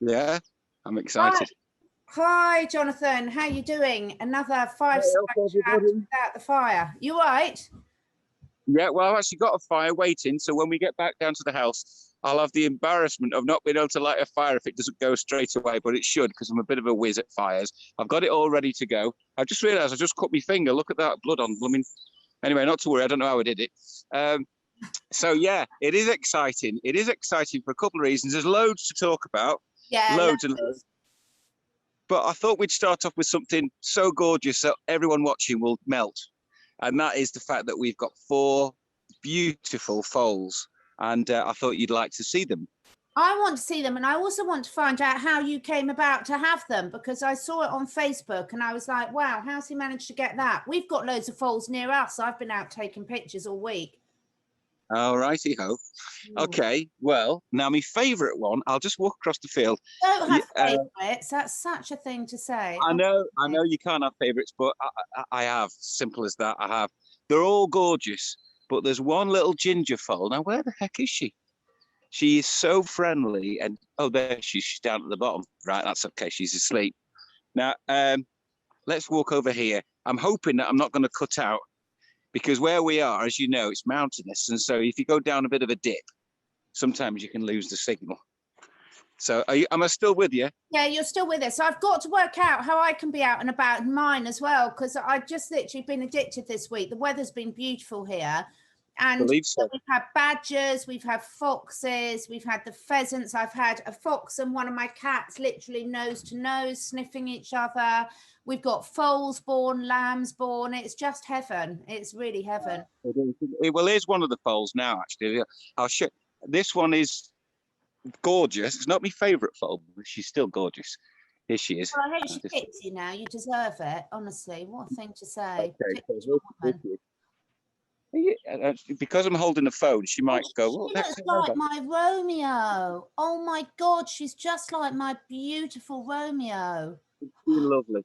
Yeah, I'm Hi, excited. hi, Jonathan. How you doing? Another Fireside chat without the fire. You right? Yeah, well, I've actually got a fire waiting, so when we get back down to the house, I'll have the embarrassment of not being able to light a fire if it doesn't go straight away, but it should because I'm a bit of a whiz at fires. I've got it all ready to go. I just realised I just cut my finger. Look at that blood on blooming. Anyway, not to worry. I don't know how I did it. So yeah, it is exciting. It is exciting for a couple of reasons. There's loads to talk about. Yeah, Loads and loads. But I thought we'd start off with something so gorgeous that everyone watching will melt. And that is the fact that we've got 4 beautiful foals. And I thought you'd like to see them. I want to see them, and I also want to find out how you came about to have them, because I saw it on Facebook and I was like, wow, how's he managed to get that? We've got loads of foals near us. I've been out taking pictures all week. All righty ho. Okay, well, now my favourite one, I'll just walk across the field. Don't have favourites. That's such a thing to say. I know you can't have favourites, but I have. Simple as that, I have. They're all gorgeous, but there's one little ginger foal. Now, where the heck is she? She is so friendly, and oh, there she's down at the bottom. Right, that's okay. She's asleep. Now, let's walk over here. I'm hoping that I'm not going to cut out, because where we are, as you know, it's mountainous, and so if you go down a bit of a dip, sometimes you can lose the signal. So, am I still with you? Yeah, you're still with us. I've got to work out how I can be out and about in mine as well, because I've just literally been addicted this week. The weather's been beautiful here. And so. We've had badgers, we've had foxes, we've had the pheasants. I've had a fox and one of my cats literally nose to nose sniffing each other. We've got foals born, lambs born. It's just heaven. It's really heaven. Well, here's one of the foals now, actually. I'll show. This one is gorgeous. It's not my favourite foal, but she's still gorgeous. Here she is. Well, I hope she picks you now. You deserve it, honestly. What a thing to say. Okay, because I'm holding the phone, she might go. She looks like my Romeo. Oh my God, she's just like my beautiful Romeo. She's lovely.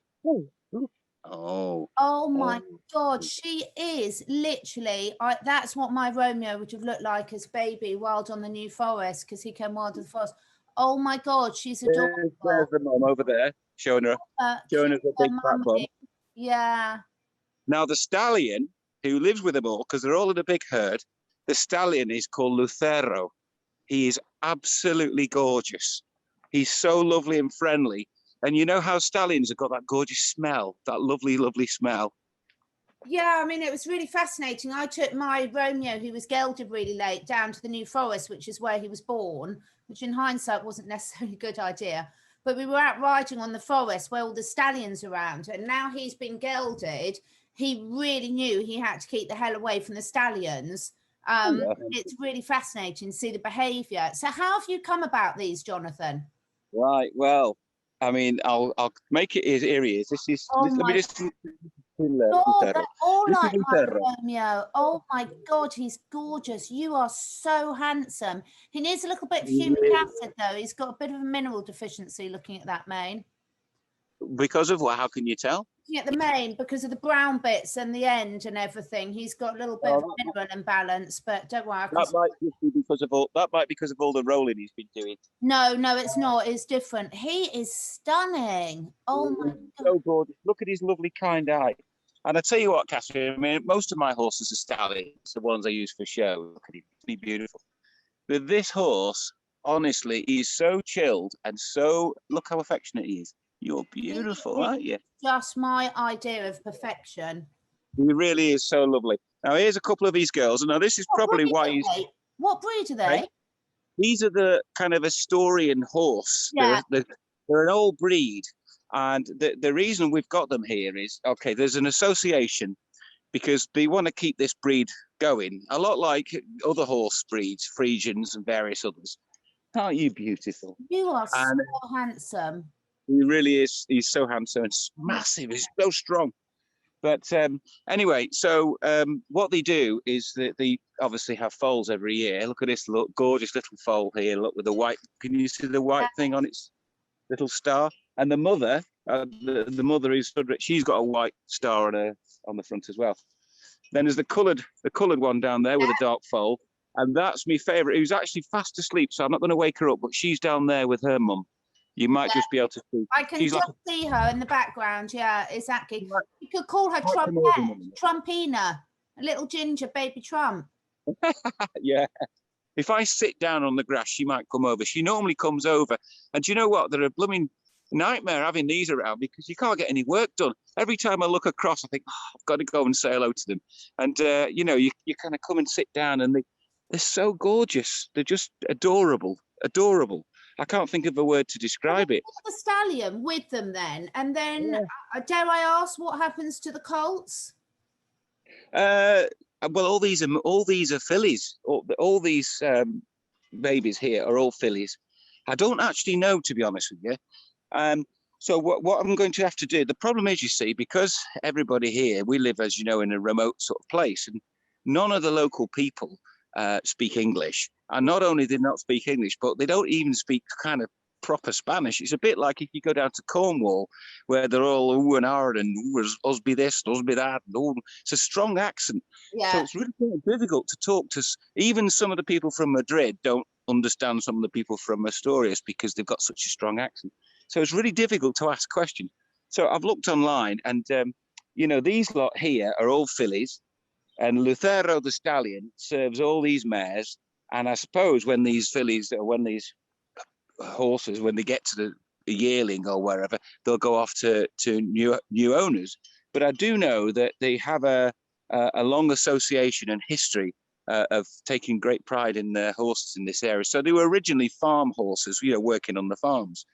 Oh my God, she is literally. That's what my Romeo would have looked like as baby, wild on the New Forest, because he came wild of the forest. Oh my God, she's adorable. There's the mum over there showing her a big fat bum. Yeah. Now the stallion, who lives with them all, because they're all in a big herd, the stallion is called Lucero. He is absolutely gorgeous. He's so lovely and friendly. And you know how stallions have got that gorgeous smell, that lovely, lovely smell? Yeah, I mean, it was really fascinating. I took my Romeo, who was gelded really late, down to the New Forest, which is where he was born, which in hindsight wasn't necessarily a good idea. But we were out riding on the forest where all the stallions are around, and now he's been gelded. He really knew he had to keep the hell away from the stallions. It's really fascinating to see the behaviour. So how have you come about these, Jonathan? Right, well, I mean, I'll make it. Here he is. This is. Let me just. They're all like my Romeo. Oh my God, he's gorgeous. You are so handsome. He needs a little bit of humic acid, though. He's got a bit of a mineral deficiency looking at that mane. Because of what? How can you tell? Looking at the mane, because of the brown bits and the end and everything. He's got a little bit of mineral imbalance, but don't worry. That might be because of all the rolling he's been doing. No, it's not. It's different. He is stunning. Oh my God. So gorgeous. Look at his lovely kind eye. And I tell you what, Catherine, I mean, most of my horses are stallions, the ones I use for show. Look at him. He's beautiful. But this horse, honestly, he's so chilled and so, look how affectionate he is. You're beautiful, aren't you? Just my idea of perfection. He really is so lovely. Now, here's a couple of these girls. Now, this is probably why he's... What breed are they? These are the kind of Asturian horse. Yeah. They're an old breed. And the reason we've got them here is, okay, there's an association because they want to keep this breed going, a lot like other horse breeds, Friesians and various others. Aren't you beautiful? You are so handsome. He really is. He's so handsome and massive. He's so strong. But anyway, so what they do is that they obviously have foals every year. Look at this gorgeous little foal here. Look with the white. Can you see the white thing on its little star? And the mother, the mother is, she's got a white star on the front as well. Then there's the coloured one down there with a dark foal, and that's my favourite. Who's actually fast asleep, so I'm not going to wake her up. But she's down there with her mum. You might just be able to see. I can She's just like, see her in the background. Yeah, exactly. might, You could call her might come over in a Trumpette, minute. Trumpina, a little ginger baby Trump. Yeah. If I sit down on the grass, she might come over. She normally comes over. And do you know what? They're a blooming nightmare having these around because you can't get any work done. Every time I look across, I think, oh, I've got to go and say hello to them. And, you know, you kind of come and sit down and they're so gorgeous. They're just adorable, adorable. I can't think of a word to describe it. The stallion with them then. And then, dare I ask what happens to the colts? Well, all these are fillies. All these babies here are all fillies. I don't actually know, to be honest with you. So what I'm going to have to do, the problem is, you see, because everybody here, we live, as you know, in a remote sort of place, and none of the local people speak English. And not only do they not speak English, but they don't even speak kind of proper Spanish. It's a bit like if you go down to Cornwall, where they're all ooh and ah and us be this, us be that. And all. It's a strong accent. Yeah. So it's really difficult to talk to. Even some of the people from Madrid don't understand some of the people from Asturias because they've got such a strong accent. So it's really difficult to ask questions. So I've looked online and, you know, these lot here are all fillies, and Lucero the stallion serves all these mares. And I suppose when these fillies, or when these horses, when they get to the yearling or wherever, they'll go off to new owners. But I do know that they have a long association and history of taking great pride in their horses in this area. So they were originally farm horses, you know, working on the farms.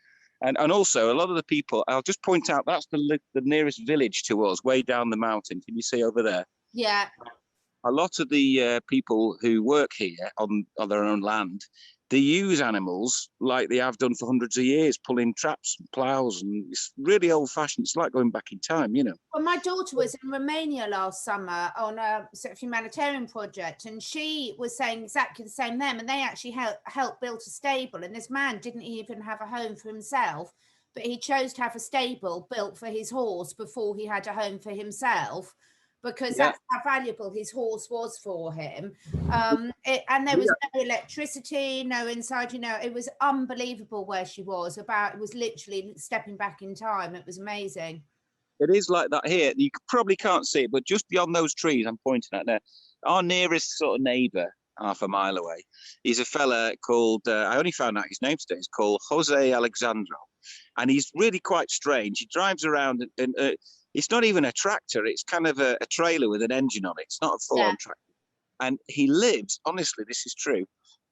And also a lot of the people, I'll just point out, that's the nearest village to us, way down the mountain. Can you see over there? Yeah. A lot of the people who work here on their own land, they use animals like they have done for hundreds of years, pulling traps and plows, and it's really old-fashioned. It's like going back in time, you know. Well, my daughter was in Romania last summer on a sort of humanitarian project, and she was saying exactly the same then. And they actually helped build a stable, and this man didn't even have a home for himself, but he chose to have a stable built for his horse before he had a home for himself, because that's how valuable his horse was for him. And there was no electricity, no inside, you know, it was unbelievable where she was. It was literally stepping back in time. It was amazing. It is like that here. You probably can't see it, but just beyond those trees I'm pointing at there, our nearest sort of neighbour, half a mile away, is a fella called, I only found out his name today, he's called Jose Alexandro. And he's really quite strange. He drives around and it's not even a tractor. It's kind of a trailer with an engine on it. It's not a full-on tractor. And he lives, honestly, this is true.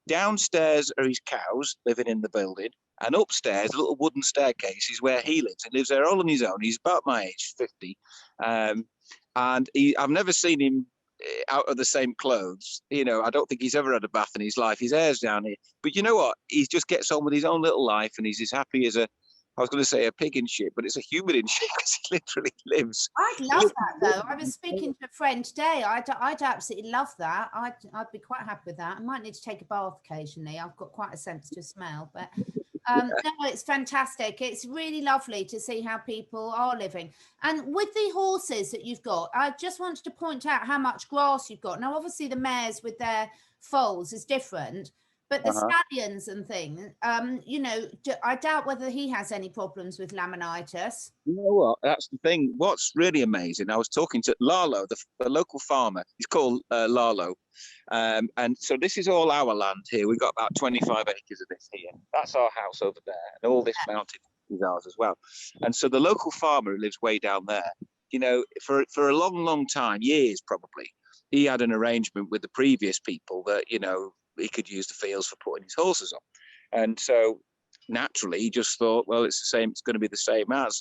Downstairs are his cows living in the building. And upstairs, a little wooden staircase is where he lives. He lives there all on his own. He's about my age, 50. And I've never seen him out of the same clothes. You know, I don't think he's ever had a bath in his life. His hair's down here. But you know what? He just gets on with his own little life, and he's as happy as I was going to say a pig in shit, but it's a human in shit because he literally lives. I'd love that, though. I was speaking to a friend today. I'd absolutely love that. I'd be quite happy with that. I might need to take a bath occasionally. I've got quite a sensitive smell, but no, it's fantastic. It's really lovely to see how people are living. And with the horses that you've got, I just wanted to point out how much grass you've got. Now, obviously, the mares with their foals is different. But the stallions and things, you know, I doubt whether he has any problems with laminitis. You know what? That's the thing. What's really amazing, I was talking to Lalo, the local farmer. He's called Lalo. And so this is all our land here. We've got about 25 acres of this here. That's our house over there. And all this mountain is ours as well. And so the local farmer who lives way down there, you know, for a long, long time, years probably, he had an arrangement with the previous people that, you know, he could use the fields for putting his horses on. And so naturally he just thought, well, it's going to be the same as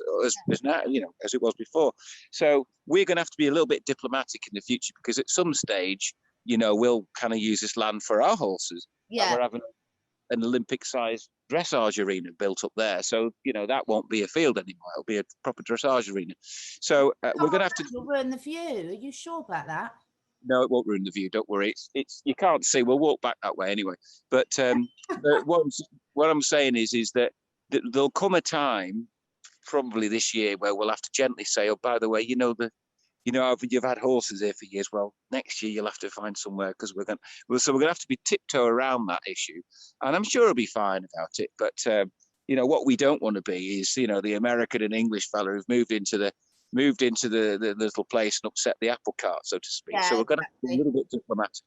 now, you know, as it was before. So we're going to have to be a little bit diplomatic in the future, because at some stage, you know, we'll kind of use this land for our horses. Yeah. And we're having an Olympic-sized dressage arena built up there. So, you know, that won't be a field anymore. It'll be a proper dressage arena. So we're going to have to... It'll ruin the view. Are you sure about that? No, it won't ruin the view. Don't worry. It's you can't see. We'll walk back that way anyway. But what I'm saying is that there'll come a time, probably this year, where we'll have to gently say, oh, by the way, you've had horses here for years. Well, next year you'll have to find somewhere, because we're going to have to be tiptoe around that issue. And I'm sure it'll be fine about it. But You know, what we don't want to be is, you know, the American and English fella who've moved into the little place and upset the apple cart, so to speak. Yeah, so we're going to be a little bit diplomatic.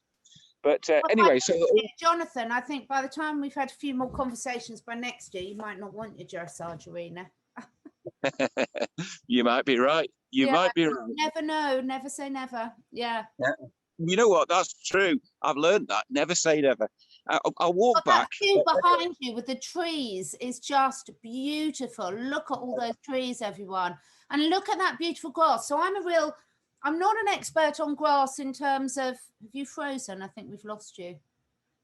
But anyway, so Jonathan, I think by the time we've had a few more conversations by next year, you might not want your dressage arena. you might be right. You might be right. Never know. Never say never. Yeah. You know what? That's true. I've learned that. Never say never. I'll walk back. That view behind you with the trees is just beautiful. Look at all those trees, everyone. And look at that beautiful grass. So I'm not an expert on grass in terms of, have you frozen? I think we've lost you.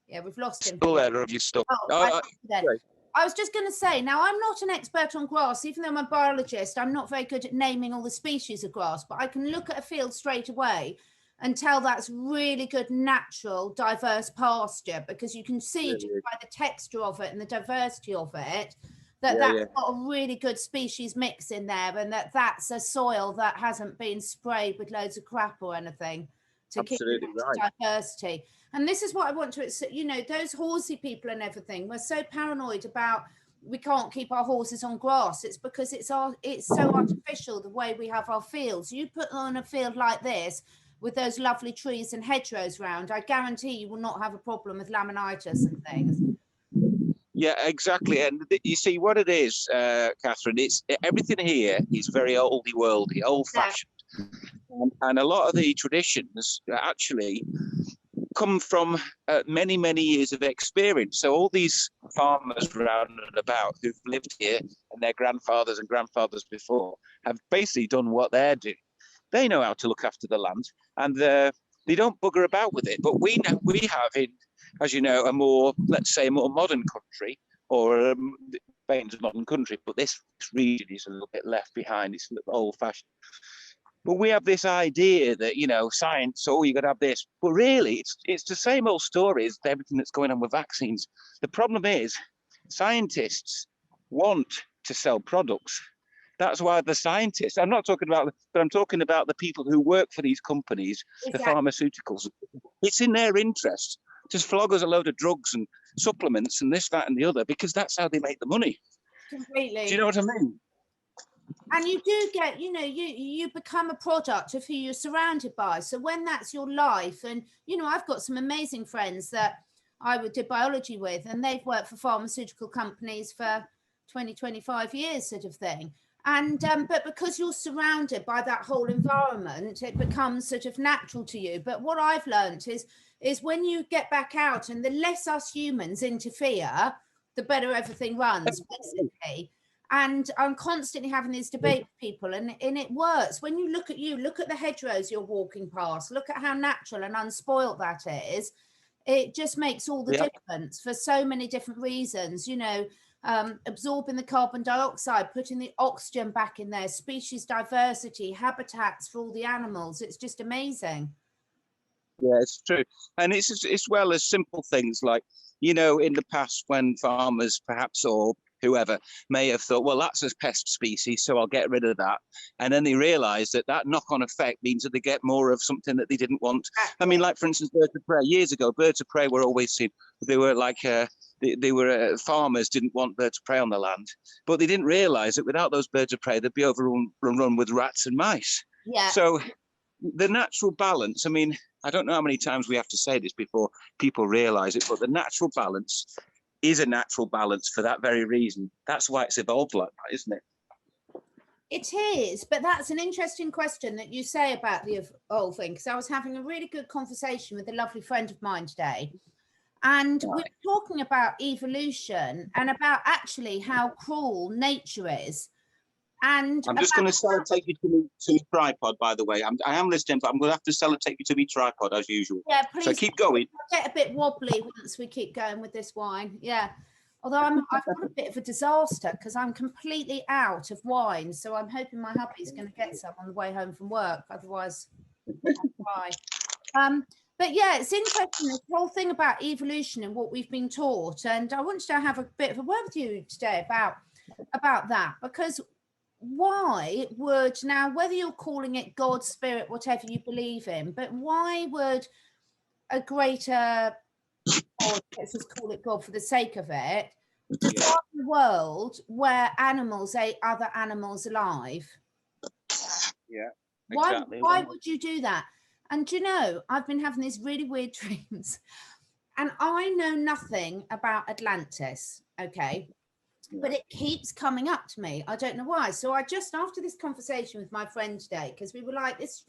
Yeah, we've lost him. Still there, or have you stopped? I was just going to say, now I'm not an expert on grass, even though I'm a biologist. I'm not very good at naming all the species of grass, but I can look at a field straight away and tell that's really good, natural, diverse pasture, because you can see just by the texture of it and the diversity of it, that's got a really good species mix in there, and that's a soil that hasn't been sprayed with loads of crap or anything to keep diversity. And this is what I want to, you know, those horsey people and everything, we're so paranoid about we can't keep our horses on grass. It's because it's so artificial the way we have our fields. You put on a field like this with those lovely trees and hedgerows round, I guarantee you will not have a problem with laminitis and things. Yeah, exactly. And you see what it is, Catherine, it's everything here is very oldie worldy, old fashioned. And a lot of the traditions actually come from many, many years of experience. So all these farmers around and about who've lived here, and their grandfathers and grandfathers before, have basically done what they're doing. They know how to look after the land, and they don't bugger about with it. But we have, in, as you know, a more, let's say, a more modern country, or Spain's a modern country, but this region is a little bit left behind. It's a little old-fashioned. But we have this idea that, you know, science, oh, you got to have this. But really, it's the same old story as everything that's going on with vaccines. The problem is scientists want to sell products. That's why the scientists, I'm not talking about, but I'm talking about the people who work for these companies, the pharmaceuticals. It's in their interest to flog us a load of drugs and supplements and this, that, and the other, because that's how they make the money. Completely. Do you know what I mean? And you do get, you know, you become a product of who you're surrounded by. So when that's your life, and, you know, I've got some amazing friends that I did biology with, and they've worked for pharmaceutical companies for 20, 25 years sort of thing. And but because you're surrounded by that whole environment, it becomes sort of natural to you. But what I've learned is when you get back out, and the less us humans interfere, the better everything runs, basically. And I'm constantly having these debates with people, and it works. When you look at the hedgerows you're walking past, look at how natural and unspoilt that is. It just makes all the difference for so many different reasons, you know. Absorbing the carbon dioxide, putting the oxygen back in there, species diversity, habitats for all the animals. It's just amazing. Yeah, it's true. And it's as well as simple things like, you know, in the past when farmers perhaps, or whoever, may have thought, well, that's a pest species, so I'll get rid of that. And then they realize that knock-on effect means that they get more of something that they didn't want. I mean, like, for instance, birds of prey. Years ago, birds of prey were always seen. They were like, farmers didn't want birds of prey on the land. But they didn't realize that without those birds of prey, they'd be overrun with rats and mice. Yeah. So the natural balance, I mean, I don't know how many times we have to say this before people realize it, but the natural balance is a natural balance for that very reason. That's why it's evolved like that, isn't it? It is, but that's an interesting question that you say about the whole thing, because I was having a really good conversation with a lovely friend of mine today, and we were talking about evolution and about actually how cruel nature is. And I'm just going to sellotape you to the tripod, by the way. I am listening, but I'm going to have to sellotape you to the tripod as usual. Yeah, please. So keep going. I'll get a bit wobbly once we keep going with this wine. Yeah. Although I've got a bit of a disaster because I'm completely out of wine. So I'm hoping my hubby's going to get some on the way home from work. Otherwise, I'll cry. But yeah, it's interesting, this whole thing about evolution and what we've been taught. And I wanted to have a bit of a word with you today about that, because why would, now whether you're calling it God, spirit, whatever you believe in, but why would a greater, or let's just call it God for the sake of it, to start a world where animals ate other animals alive. Yeah, exactly. Why would you do that? And you know, I've been having these really weird dreams, and I know nothing about Atlantis, okay? Yeah. But it keeps coming up to me. I don't know why. So I just, after this conversation with my friend today, because we were like, this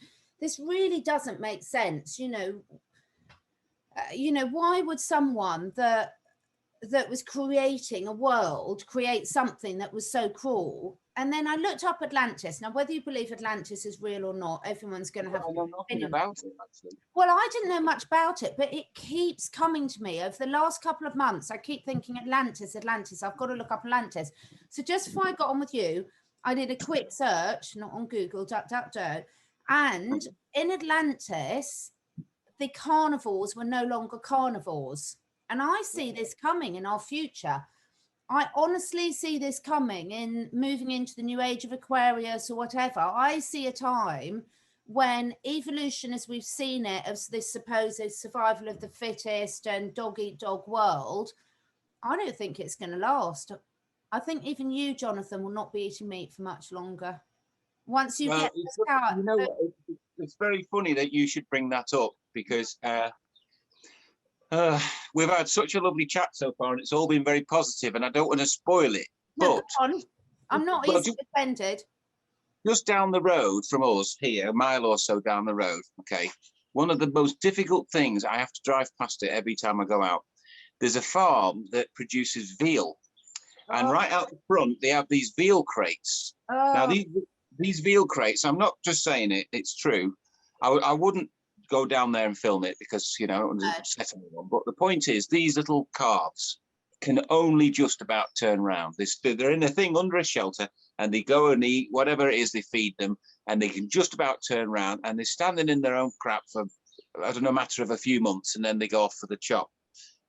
really doesn't make sense. You know, why would someone that was creating a world create something that was so cruel? And then I looked up Atlantis. Now, whether you believe Atlantis is real or not, everyone's going to have I know nothing about it, actually. well, I didn't know much about it, but it keeps coming to me over the last couple of months. I keep thinking Atlantis. I've got to look up Atlantis. So just before I got on with you, I did a quick search, not on Google, DuckDuckGo, and in Atlantis, the carnivores were no longer carnivores. And I see this coming in our future. I honestly see this coming in moving into the new age of Aquarius or whatever. I see a time when evolution, as we've seen it, of this supposed survival of the fittest and dog eat dog world, I don't think it's going to last. I think even you, Jonathan, will not be eating meat for much longer. Once you get this out. You know, it's very funny that you should bring that up, because we've had such a lovely chat so far, and it's all been very positive, and I don't want to spoil it. No, but I'm not easily offended. Just down the road from us here, a mile or so down the road, okay, one of the most difficult things, I have to drive past it every time I go out. There's a farm that produces veal, and right out the front they have these veal crates. Now these veal crates, I'm not just saying it, it's true. I wouldn't go down there and film it, because, you know, I don't want to upset anyone. But the point is, these little calves can only just about turn around. They're in a thing under a shelter, and they go and eat whatever it is they feed them, and they can just about turn around, and they're standing in their own crap for, I don't know, a matter of a few months, and then they go off for the chop.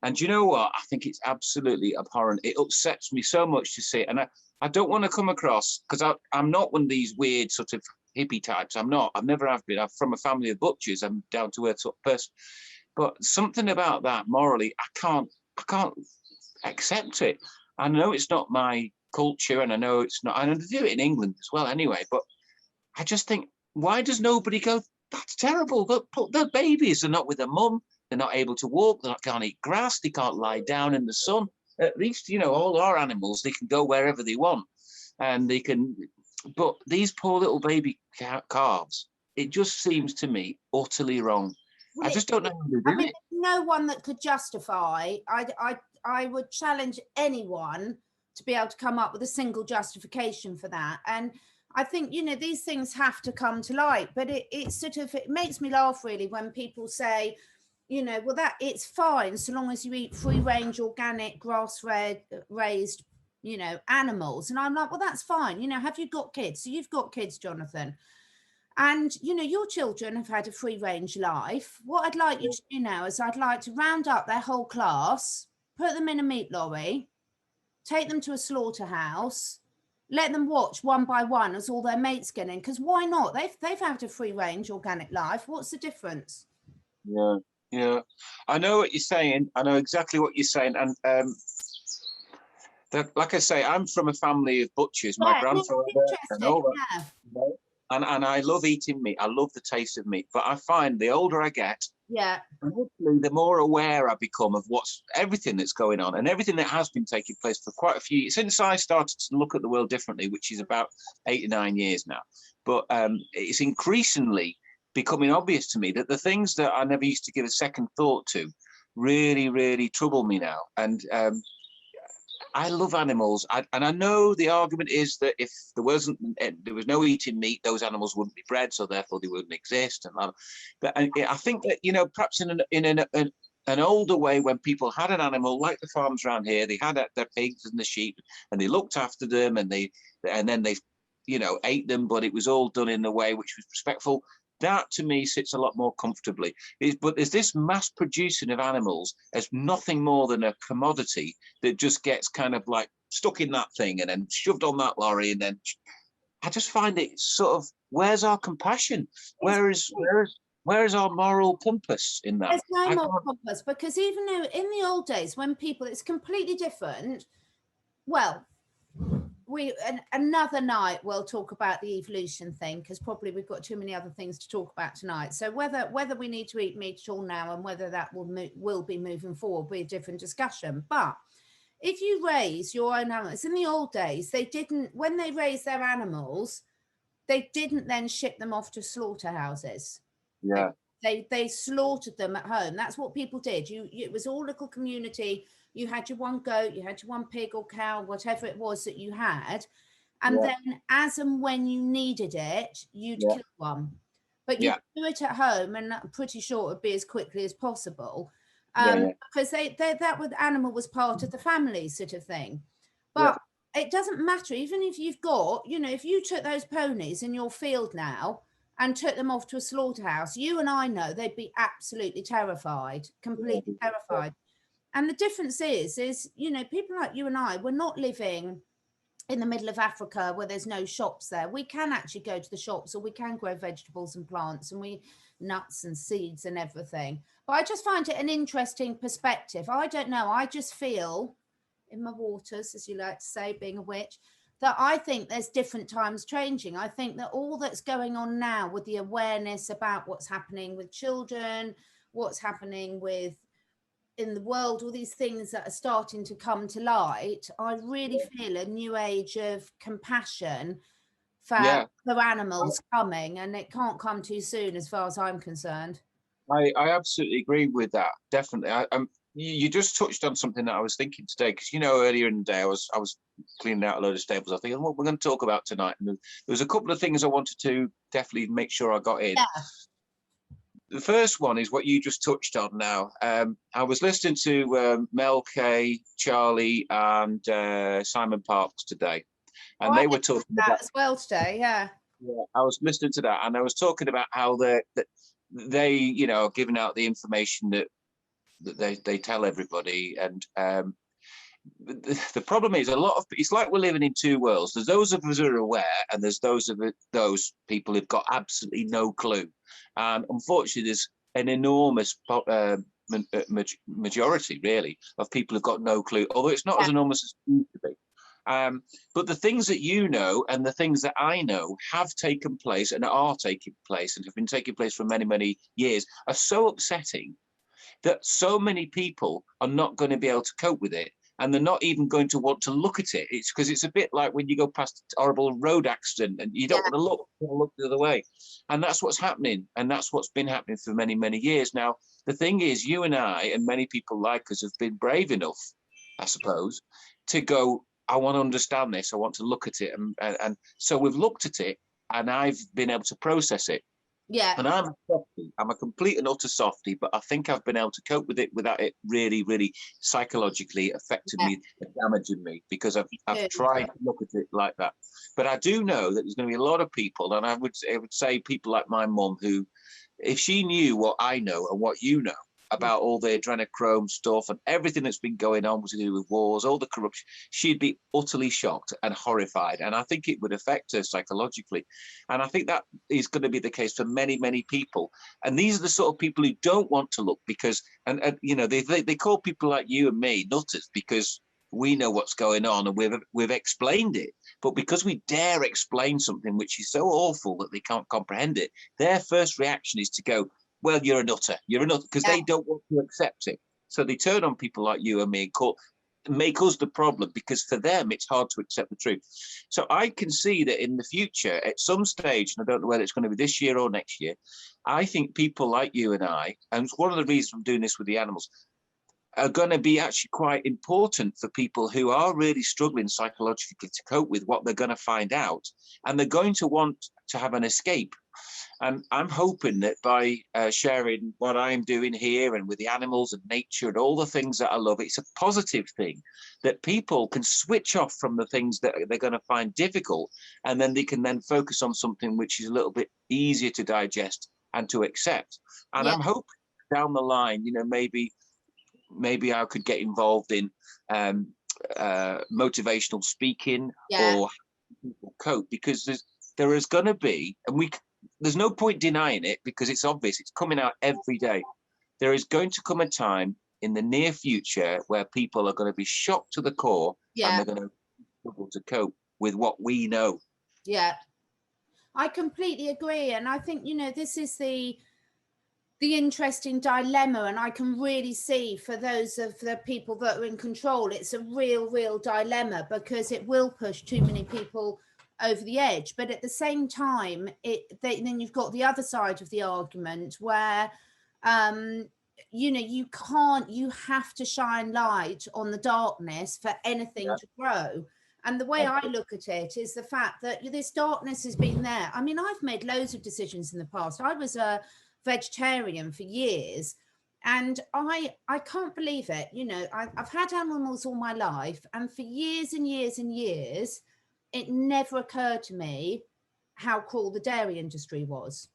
And you know what? I think it's absolutely abhorrent. It upsets me so much to see it. And I don't want to come across, because I'm not one of these weird sort of hippie types. I'm not. I've never have been. I'm from a family of butchers. I'm down to earth sort of person. But something about that morally, I can't accept it. I know it's not my culture, and I know it's not. And they do it in England as well, anyway. But I just think, why does nobody go, that's terrible? They're babies. They're not with their mum. They're not able to walk. They can't eat grass. They can't lie down in the sun. At least, you know, all our animals, they can go wherever they want, and they can. But these poor little baby calves, it just seems to me utterly wrong. Well, I just don't know how to do it. No one that could justify. I would challenge anyone to be able to come up with a single justification for that. And I think, you know, these things have to come to light. But it makes me laugh, really, when people say, you know, well, that it's fine so long as you eat free range, organic, grass raised, you know, animals. And I'm like, well, that's fine. You know, have you got kids? So you've got kids, Jonathan. And, you know, your children have had a free range life. What I'd like you to do now is I'd like to round up their whole class, put them in a meat lorry, take them to a slaughterhouse, let them watch one by one as all their mates get in. Because why not? They've had a free range organic life. What's the difference? Yeah, I know what you're saying. I know exactly what you're saying. And like I say, I'm from a family of butchers. Yeah, my grandfather and all that. Yeah. And I love eating meat. I love the taste of meat. But I find the older I get, the more aware I become of everything that's going on, and everything that has been taking place for quite a few years since I started to look at the world differently, which is about 8 or 9 years now. But it's increasingly becoming obvious to me that the things that I never used to give a second thought to really, really trouble me now. And I love animals, and I know the argument is that if there was no eating meat, those animals wouldn't be bred, so therefore they wouldn't exist. But I think that, you know, perhaps in an older way, when people had an animal, like the farms around here, they had their pigs and the sheep, and they looked after them, and then they, you know, ate them, but it was all done in a way which was respectful. That, to me, sits a lot more comfortably. But there's this mass producing of animals as nothing more than a commodity that just gets kind of like stuck in that thing and then shoved on that lorry. And then I just find it sort of, where's our compassion? Where is our moral compass in that? There's no moral compass, because even though in the old days when people, it's completely different. well, another night we'll talk about the evolution thing, because probably we've got too many other things to talk about tonight. So whether we need to eat meat at all now, and whether that will be moving forward, will be a different discussion. But if you raise your own animals, in the old days, they didn't, when they raised their animals, they didn't then ship them off to slaughterhouses. Yeah. They slaughtered them at home. That's what people did. It was all local community. You had your one goat, you had your one pig or cow, whatever it was that you had. And then as and when you needed it, you'd kill one. But you do it at home, and I'm pretty sure it would be as quickly as possible. Because that animal was part of the family sort of thing. But it doesn't matter, even if you've got, if you took those ponies in your field now and took them off to a slaughterhouse, you and I know they'd be absolutely terrified, completely terrified. And the difference is, people like you and I, we're not living in the middle of Africa where there's no shops there. We can actually go to the shops, or we can grow vegetables and plants and nuts and seeds and everything. But I just find it an interesting perspective. I don't know. I just feel in my waters, as you like to say, being a witch, that I think there's different times changing. I think that all that's going on now with the awareness about what's happening with children, what's happening in the world, all these things that are starting to come to light, I really feel a new age of compassion for animals coming, and it can't come too soon as far as I'm concerned. I absolutely agree with that. Definitely. You just touched on something that I was thinking today, because earlier in the day I was cleaning out a load of stables. I was thinking, what we're going to talk about tonight, and there was a couple of things I wanted to definitely make sure I got in. The first one is what you just touched on now. I was listening to Mel K, Charlie, and Simon Parks today, and they were talking about as well today. Yeah, I was listening to that, and I was talking about how they giving out the information that they tell everybody, and the problem is it's like we're living in two worlds. There's those of us who are aware, and there's those people who've got absolutely no clue. And unfortunately, there's an enormous majority, really, of people who've got no clue, although it's not as enormous as it used to be. But the things that you know and the things that I know have taken place and are taking place and have been taking place for many, many years are so upsetting that so many people are not going to be able to cope with it. And they're not even going to want to look at it. It's because it's a bit like when you go past a horrible road accident and you don't want to look, you want to look the other way. And that's what's happening. And that's what's been happening for many, many years. Now, the thing is, you and I and many people like us have been brave enough, I suppose, to go, I want to understand this. I want to look at it. And so we've looked at it, and I've been able to process it. Yeah. And I'm a softie. I'm a complete and utter softie, but I think I've been able to cope with it without it really, really psychologically affecting me and damaging me, because I've tried to look at it like that. But I do know that there's going to be a lot of people, and I would say people like my mum, who, if she knew what I know and what you know about all the adrenochrome stuff and everything that's been going on to do with wars, all the corruption, she'd be utterly shocked and horrified. And I think it would affect her psychologically. And I think that is going to be the case for many, many people. And these are the sort of people who don't want to look, because, they call people like you and me nutters because we know what's going on and we've explained it. But because we dare explain something which is so awful that they can't comprehend it, their first reaction is to go, well, you're a nutter, because they don't want to accept it. So they turn on people like you and me and make us the problem, because for them, it's hard to accept the truth. So I can see that in the future, at some stage, and I don't know whether it's going to be this year or next year, I think people like you and I, and it's one of the reasons I'm doing this with the animals, are going to be actually quite important for people who are really struggling psychologically to cope with what they're going to find out. And they're going to want to have an escape. And I'm hoping that by sharing what I'm doing here and with the animals and nature and all the things that I love, it's a positive thing that people can switch off from the things that they're going to find difficult, and then they can then focus on something which is a little bit easier to digest and to accept. And I'm hoping down the line, maybe I could get involved in motivational speaking or people cope, because there is going to be, and there's no point denying it, because it's obvious, it's coming out every day. There is going to come a time in the near future where people are going to be shocked to the core, and they're going to struggle to cope with what we know. Yeah, I completely agree. And I think, you know, this is the interesting dilemma, and I can really see for those of the people that are in control, it's a real dilemma, because it will push too many people over the edge. But at the same time, then you've got the other side of the argument where you know, you have to shine light on the darkness for anything to grow. And the way I look at it is the fact that this darkness has been there. I mean, I've made loads of decisions in the past. I was a vegetarian for years, and I can't believe it. You know, I've had animals all my life, and for years and years and years, it never occurred to me how cruel the dairy industry was.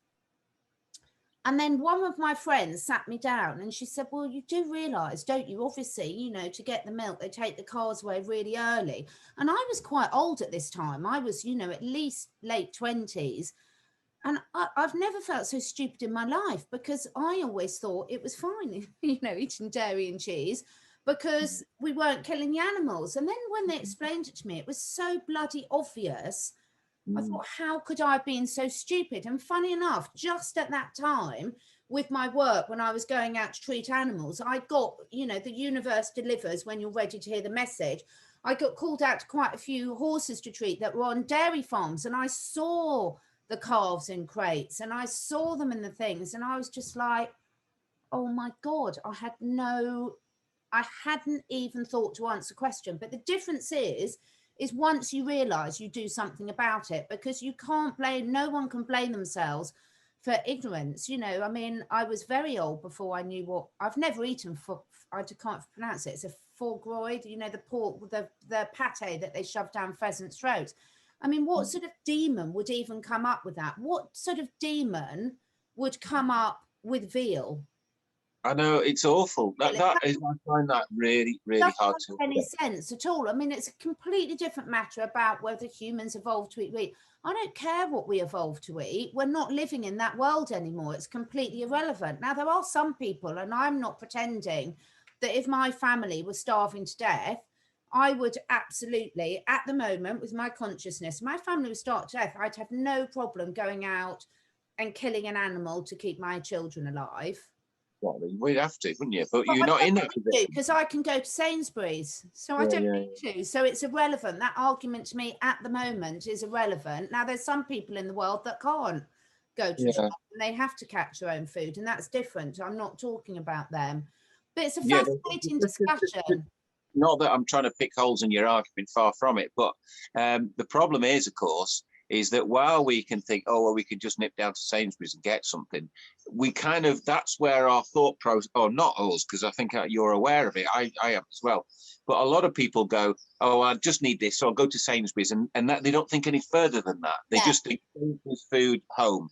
And then one of my friends sat me down and she said, well, you do realise, don't you? Obviously, you know, to get the milk, they take the cows away really early. And I was quite old at this time. I was, you know, at least late 20s. And I've never felt so stupid in my life, because I always thought it was fine, you know, eating dairy and cheese, because we weren't killing the animals. And then when they explained it to me, it was so bloody obvious. I thought, how could I have been so stupid? And funny enough, just at that time with my work, when I was going out to treat animals, I got, you know, the universe delivers when you're ready to hear the message. I got called out to quite a few horses to treat that were on dairy farms, and I saw the calves in crates and I saw them in the things, and I was just like, oh my God, I hadn't even thought to answer a question. But the difference is once you realize, you do something about it, because you can't blame, no one can blame themselves for ignorance. You know, I mean, I was very old before I knew what, I've never eaten I can't pronounce it. It's a foie gras, you know, the pork, the pate that they shove down pheasants' throats. I mean, what sort of demon would even come up with that? What sort of demon would come up with veal? I know, it's awful. I find that really hard to make any sense at all. I mean, it's a completely different matter about whether humans evolved to eat wheat. I don't care what we evolved to eat. We're not living in that world anymore. It's completely irrelevant. Now, there are some people, and I'm not pretending that if my family was starving to death, I would absolutely, at the moment, with my consciousness, my family was starved to death, I'd have no problem going out and killing an animal to keep my children alive. Well, we'd have to, wouldn't you? But you're not in that position. Because I can go to Sainsbury's, so I don't need to. So it's irrelevant. That argument to me at the moment is irrelevant. Now, there's some people in the world that can't go to the shop and they have to catch their own food, and that's different. I'm not talking about them. But it's a fascinating discussion. Not that I'm trying to pick holes in your argument, far from it. But the problem is, of course, is that while we can think, oh, well, we can just nip down to Sainsbury's and get something, we kind of, that's where our thought process, or not us, because I think you're aware of it, I am as well. But a lot of people go, oh, I just need this, so I'll go to Sainsbury's, and that they don't think any further than that. They just think Sainsbury's food home.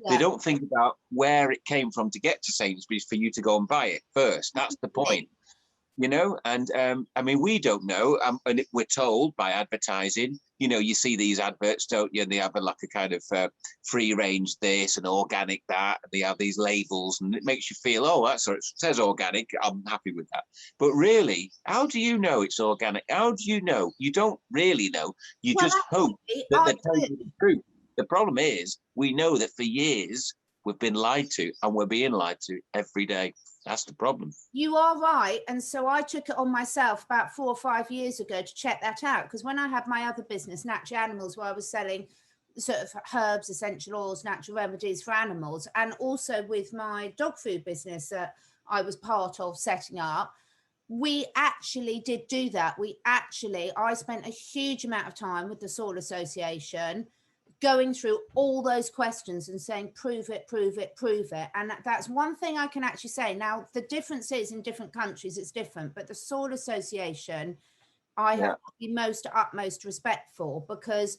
They don't think about where it came from to get to Sainsbury's for you to go and buy it first. That's the point. You know, and I mean, we don't know, and we're told by advertising, you know, you see these adverts, don't you, and they have like a kind of free range this and organic that, and they have these labels, and it makes you feel, oh, that's, it says organic, I'm happy with that. But really, how do you know it's organic? How do you know? You don't really know. You just hope that they're telling you the truth. The problem is, we know that for years we've been lied to, and we're being lied to every day. That's the problem. You are right. And so I took it on myself about 4 or 5 years ago to check that out. Because when I had my other business, Natural Animals, where I was selling sort of herbs, essential oils, natural remedies for animals, and also with my dog food business that I was part of setting up, we actually did do that. I spent a huge amount of time with the Soil Association going through all those questions and saying, prove it. And that's one thing I can actually say. Now, the difference is in different countries, it's different, but the Soil Association, I have the utmost respect for, because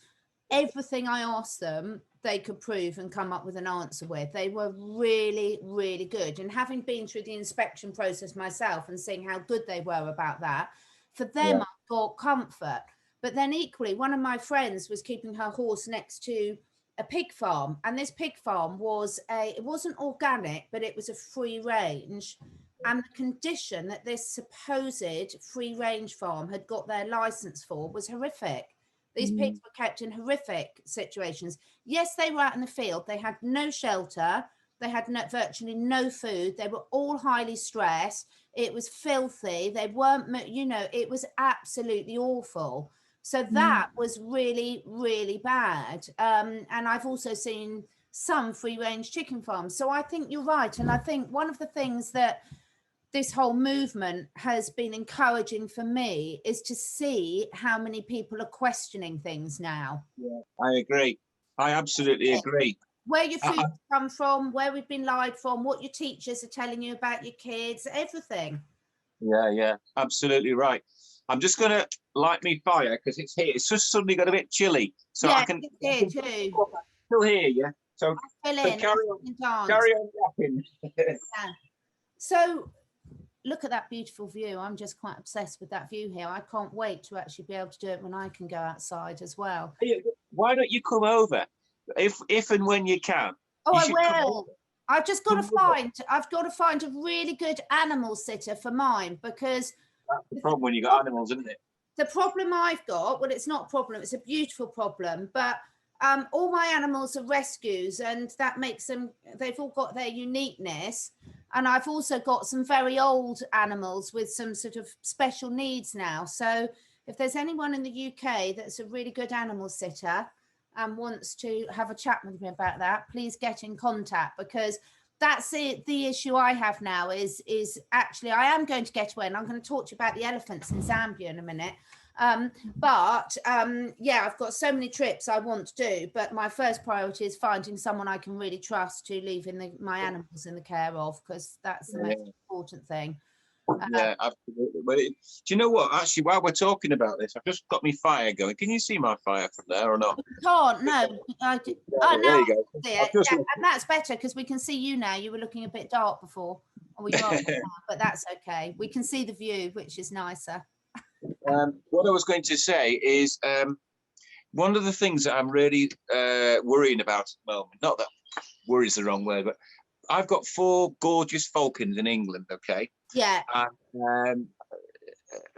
everything I asked them, they could prove and come up with an answer with. They were really, really good. And having been through the inspection process myself and seeing how good they were about that, for them, I got comfort. But then equally, one of my friends was keeping her horse next to a pig farm. And this pig farm it wasn't organic, but it was a free range. and the condition that this supposed free-range farm had got their license for was horrific. These pigs were kept in horrific situations. Yes, they were out in the field. They had no shelter. They had virtually no food. They were all highly stressed. It was filthy. They weren't, you know, it was absolutely awful. So that was really, really bad. And I've also seen some free-range chicken farms. So I think you're right. And I think one of the things that this whole movement has been encouraging for me is to see how many people are questioning things now. Yeah, I agree. I absolutely agree. Where your food come from, where we've been lied from, what your teachers are telling you about your kids, everything. Yeah, absolutely right. I'm just going to light me fire because it's here. It's just suddenly got a bit chilly. So yeah, I can it's here too. Still hear you. So, carry on yapping. Yeah. So look at that beautiful view. I'm just quite obsessed with that view here. I can't wait to actually be able to do it when I can go outside as well. Why don't you come over if and when you can? Oh, I will. I've just got to find a really good animal sitter for mine, because that's the problem when you got animals, isn't it? The problem I've got, well, it's not a problem, it's a beautiful problem, but all my animals are rescues, and that makes them, they've all got their uniqueness. And I've also got some very old animals with some sort of special needs now. So if there's anyone in the UK that's a really good animal sitter and wants to have a chat with me about that, please get in contact, because that's it. The issue I have now is actually, I am going to get away, and I'm going to talk to you about the elephants in Zambia in a minute. Yeah, I've got so many trips I want to do, but my first priority is finding someone I can really trust to leave my animals in the care of, because that's the most important thing. Yeah, absolutely. But do you know what? Actually, while we're talking about this, I've just got my fire going. Can you see my fire from there or not? You can't. No. There you go. Yeah, and that's better because we can see you now. You were looking a bit dark before, or we are, but that's okay. We can see the view, which is nicer. What I was going to say is one of the things that I'm really worrying about at the moment, not that worry is the wrong word, but I've got 4 gorgeous falcons in England, okay? Yeah. And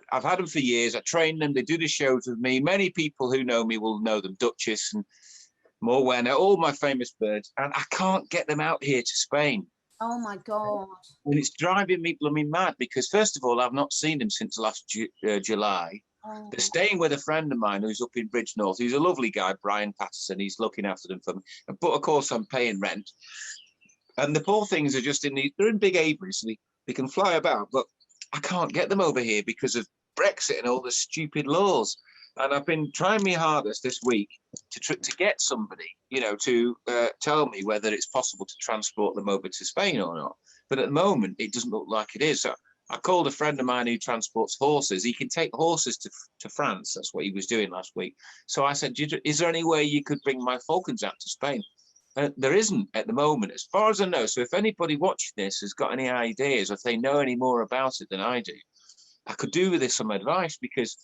I've had them for years. I train them. They do the shows with me. Many people who know me will know them, Duchess and Morwenna, all my famous birds. And I can't get them out here to Spain. Oh, my God. And it's driving me blooming mad because, first of all, I've not seen them since last July. Oh. They're staying with a friend of mine who's up in Bridgnorth. He's a lovely guy, Brian Patterson. He's looking after them for me. But, of course, I'm paying rent. And the poor things are just they're in big aviaries, so they can fly about, but I can't get them over here because of Brexit and all the stupid laws. And I've been trying my hardest this week to get somebody, you know, to tell me whether it's possible to transport them over to Spain or not. But at the moment, it doesn't look like it is. So I called a friend of mine who transports horses. He can take horses to France. That's what he was doing last week. So I said, is there any way you could bring my falcons out to Spain? There isn't at the moment, as far as I know. So if anybody watching this has got any ideas, or if they know any more about it than I do, I could do with this some advice, because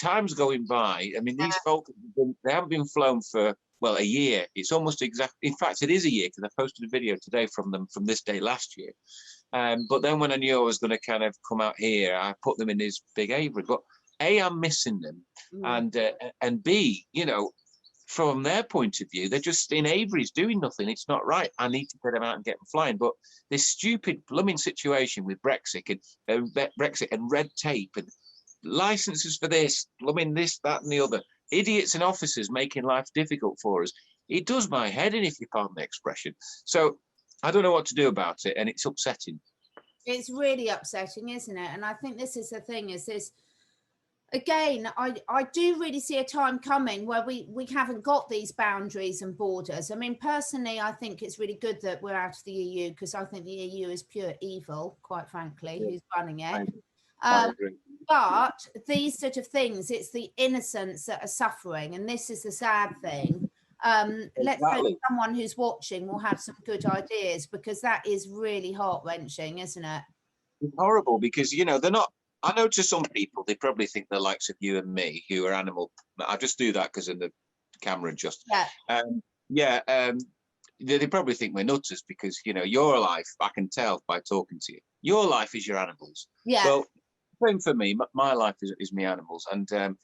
time's going by. I mean, these falcons, they haven't been flown for, well, a year. It's almost exactly, in fact, it is a year, because I posted a video today from them from this day last year. But then when I knew I was going to kind of come out here, I put them in this big aviary. But A, I'm missing them. And B, you know, from their point of view, they're just in aviaries doing nothing. It's not right. I need to get them out and get them flying. But this stupid blooming situation with Brexit and red tape and licenses for this, blooming this, that, and the other, idiots and officers making life difficult for us. It does my head in, if you pardon the expression. So I don't know what to do about it, and it's upsetting. It's really upsetting, isn't it? And I think this is the thing, is this. Again, I do really see a time coming where we haven't got these boundaries and borders. I mean, personally, I think it's really good that we're out of the EU, because I think the EU is pure evil, quite frankly, who's running it. I agree. But these sort of things, it's the innocents that are suffering. And this is the sad thing. Let's hope someone who's watching will have some good ideas, because that is really heart-wrenching, isn't it? It's horrible, because, you know, they're not, I know to some people, they probably think the likes of you and me, who are animal. I just do that because of the camera just. they probably think we're nutters because, you know, your life, I can tell by talking to you, your life is your animals. Yeah. Well, same for me. My life is my animals. And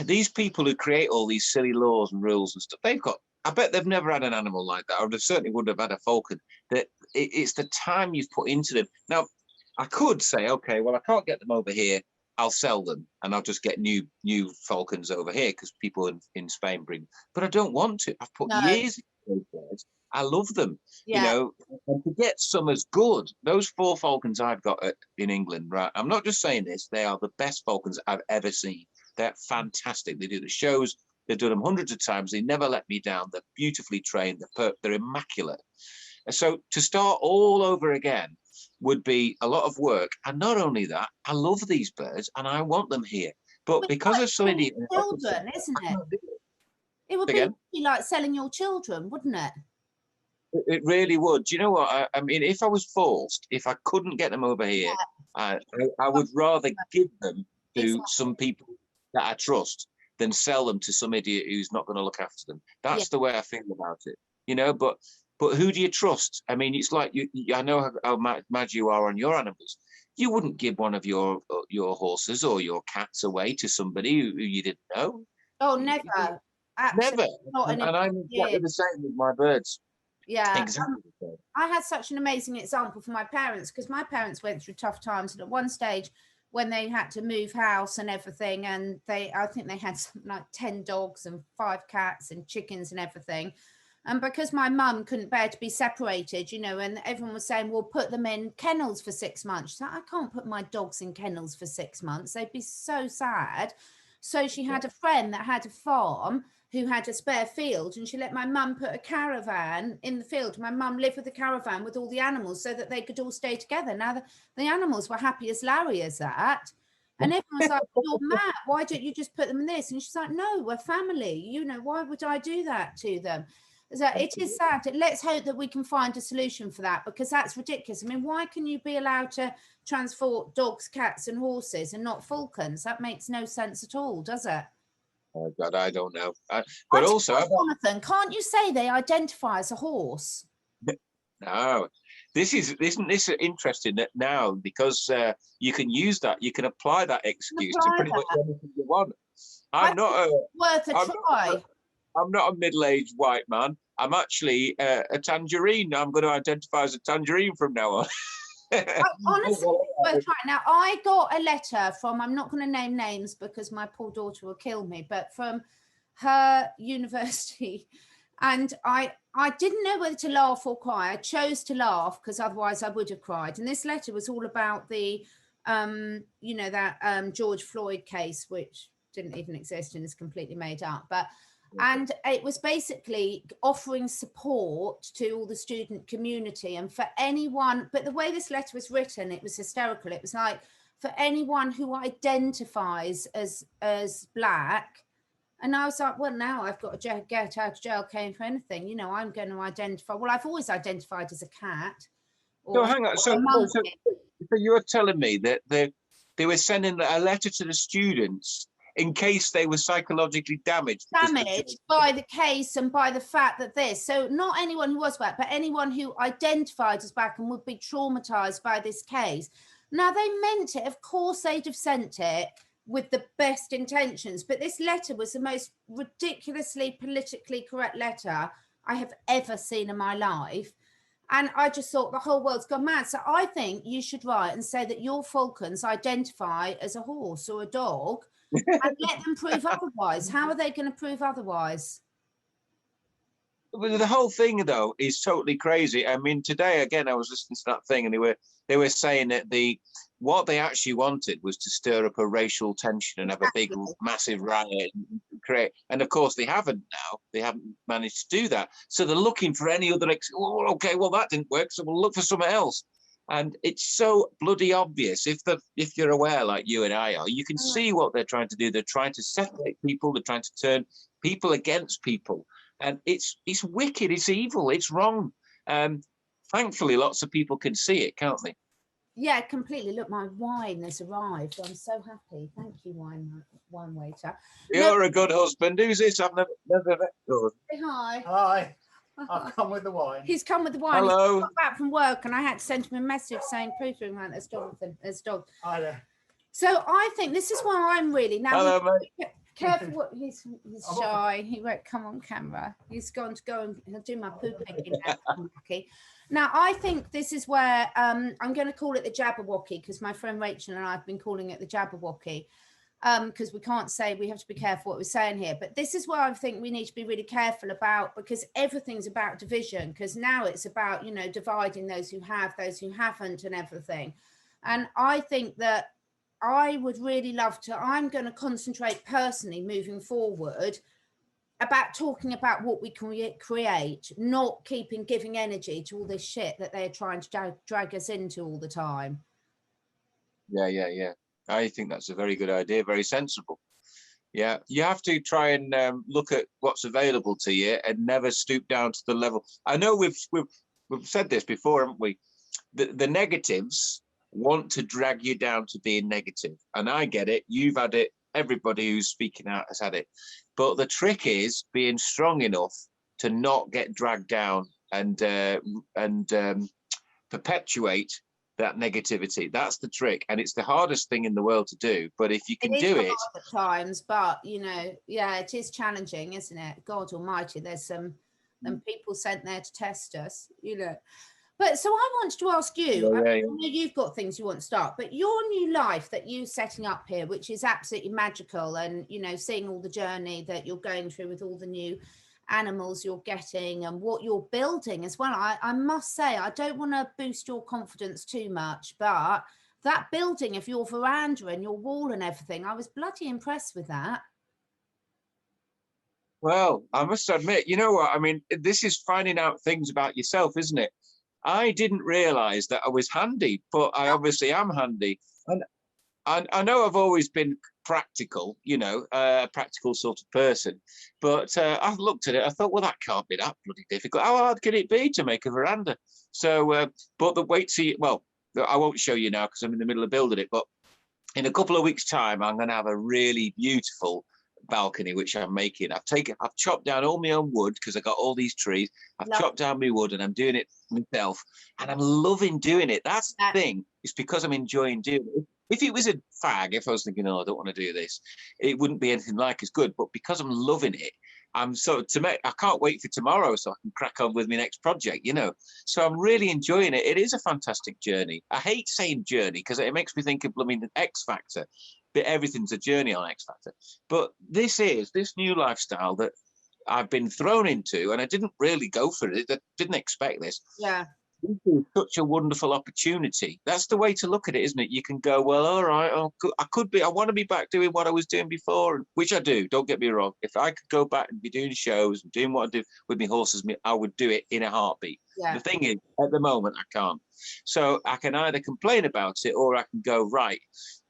these people who create all these silly laws and rules and stuff, I bet they've never had an animal like that, or they certainly wouldn't have had a falcon. That it's the time you've put into them. Now, I could say, okay, well, I can't get them over here. I'll sell them and I'll just get new falcons over here because people in Spain bring. But I don't want to. I've put years into those birds. I love them, you know, and to get some as good. Those 4 falcons I've got in England, right? I'm not just saying this. They are the best falcons I've ever seen. They're fantastic. They do the shows. They've done them hundreds of times. They never let me down. They're beautifully trained. They're immaculate. So to start all over again would be a lot of work. And not only that, I love these birds and I want them here. But because of some idiot children, isn't it? It would be like selling your children, wouldn't it? It really would. Do you know what? I mean, if I was forced, if I couldn't get them over here, I would rather give them to some people that I trust than sell them to some idiot who's not going to look after them. That's the way I feel about it, you know. But who do you trust? I mean, it's like I know how mad you are on your animals. You wouldn't give one of your horses or your cats away to somebody who you didn't know. Oh, never. Never. And I'm exactly the same with my birds. Yeah, exactly. I had such an amazing example for my parents because my parents went through tough times, and at one stage when they had to move house and everything, and I think they had something like 10 dogs and 5 cats and chickens and everything. And because my mum couldn't bear to be separated, you know, and everyone was saying, well, put them in kennels for 6 months. She's like, I can't put my dogs in kennels for 6 months. They'd be so sad. So she had a friend that had a farm who had a spare field, and she let my mum put a caravan in the field. My mum lived with the caravan with all the animals so that they could all stay together. Now the animals were happy as Larry as that. And everyone was like, you're mad. Why don't you just put them in this? And she's like, no, we're family. You know, why would I do that to them? So it is sad. Let's hope that we can find a solution for that, because that's ridiculous. I mean, why can you be allowed to transport dogs, cats and horses and not falcons? That makes no sense at all, does it? Oh God, I don't know. But also, Johnathan, can't you say they identify as a horse? No, isn't this interesting that now, because you can use that, you can apply that excuse to pretty much anything you want. I'm not worth a try. I'm not a middle-aged white man. I'm actually a tangerine. I'm going to identify as a tangerine from now on. Honestly, worth trying. Now, I got a letter from, I'm not going to name names because my poor daughter will kill me, but from her university. And I didn't know whether to laugh or cry. I chose to laugh because otherwise I would have cried. And this letter was all about the, you know, that George Floyd case, which didn't even exist and is completely made up. But and it was basically offering support to all the student community and for anyone. But the way this letter was written, it was hysterical. It was like, for anyone who identifies as Black. And I was like, well, now I've got to get out of jail came for anything. You know, I'm going to identify. Well, I've always identified as a cat. So hang on. So you were telling me that they were sending a letter to the students in case they were psychologically damaged by the case and by the fact that so not anyone who was Black, but anyone who identified as Black and would be traumatized by this case. Now, they meant it. Of course, they'd have sent it with the best intentions, but this letter was the most ridiculously politically correct letter I have ever seen in my life. And I just thought the whole world's gone mad. So I think you should write and say that your falcons identify as a horse or a dog, and let them prove otherwise. How are they going to prove otherwise? The whole thing, though, is totally crazy. I mean, today again, I was listening to that thing, and they were saying that what they actually wanted was to stir up a racial tension and have a big, massive riot and create. And of course, they haven't now. They haven't managed to do that. So they're looking for any other. Okay, well that didn't work, so we'll look for something else. And it's so bloody obvious. If you're aware, like you and I are, you can see what they're trying to do. They're trying to separate people. They're trying to turn people against people. And it's wicked. It's evil. It's wrong. Thankfully, lots of people can see it, can't they? Yeah, completely. Look, my wine has arrived. I'm so happy. Thank you, wine waiter. You're a good husband. Who's this? I've never met. Say hi. Hi. I've come with the wine. He's come with the wine. Hello. He's got back from work, and I had to send him a message saying, "Poo-poo, man, there's Johnathan, there's dog." Hi there. So I think this is why I'm really now. Hello, mate. Careful, what he's shy. He won't come on camera. He's going to go and he'll do my poo picking now. Now I think this is where I'm going to call it the Jabberwocky, because my friend Rachel and I have been calling it the Jabberwocky, because we can't say, we have to be careful what we're saying here. But this is where I think we need to be really careful about, because everything's about division, because now it's about, you know, dividing those who have, those who haven't, and everything. And I think that I would really love to, I'm going to concentrate personally moving forward about talking about what we can create, not giving energy to all this shit that they're trying to drag us into all the time. Yeah. I think that's a very good idea, very sensible. Yeah, you have to try and look at what's available to you and never stoop down to the level. I know we've said this before, haven't we? The negatives want to drag you down to being negative, and I get it. You've had it. Everybody who's speaking out has had it. But the trick is being strong enough to not get dragged down and perpetuate that negativity. That's the trick, and it's the hardest thing in the world to do. But if you can do it at times, but you know, yeah, it is challenging, isn't it? God Almighty, there's some people sent there to test us, you know. But so I wanted to ask you, I know you've got things you want to start, but your new life that you're setting up here, which is absolutely magical, and, you know, seeing all the journey that you're going through with all the new animals you're getting and what you're building as well. I must say, I don't want to boost your confidence too much, but that building of your veranda and your wall and everything, I was bloody impressed with that. Well, I must admit, you know what? I mean, this is finding out things about yourself, isn't it? I didn't realize that I was handy, but I obviously am handy. And I know I've always been practical, you know, a practical sort of person. But I've looked at it, I thought, well, that can't be that bloody difficult. How hard can it be to make a veranda? So, but the wait see, well, I won't show you now because I'm in the middle of building it. But in a couple of weeks' time, I'm going to have a really beautiful balcony which I'm making. I've chopped down all my own wood because I got all these trees. I've chopped down my wood and I'm doing it myself, and I'm loving doing it. That's the thing. It's because I'm enjoying doing it. If it was a fag, if I was thinking, oh, I don't want to do this, it wouldn't be anything like as good. But because I'm loving it, I can't wait for tomorrow so I can crack on with my next project, you know. So I'm really enjoying it. It is a fantastic journey. I hate saying journey because it makes me think of blooming X Factor. But everything's a journey on X Factor. But this new lifestyle that I've been thrown into, and I didn't really go for it. I didn't expect this. Yeah. This is such a wonderful opportunity. That's the way to look at it, isn't it? You can go, well, all right, I want to be back doing what I was doing before, which I do. Don't get me wrong. If I could go back and be doing shows and doing what I do with my horses, I would do it in a heartbeat. Yeah. The thing is, at the moment, I can't. So I can either complain about it or I can go, right,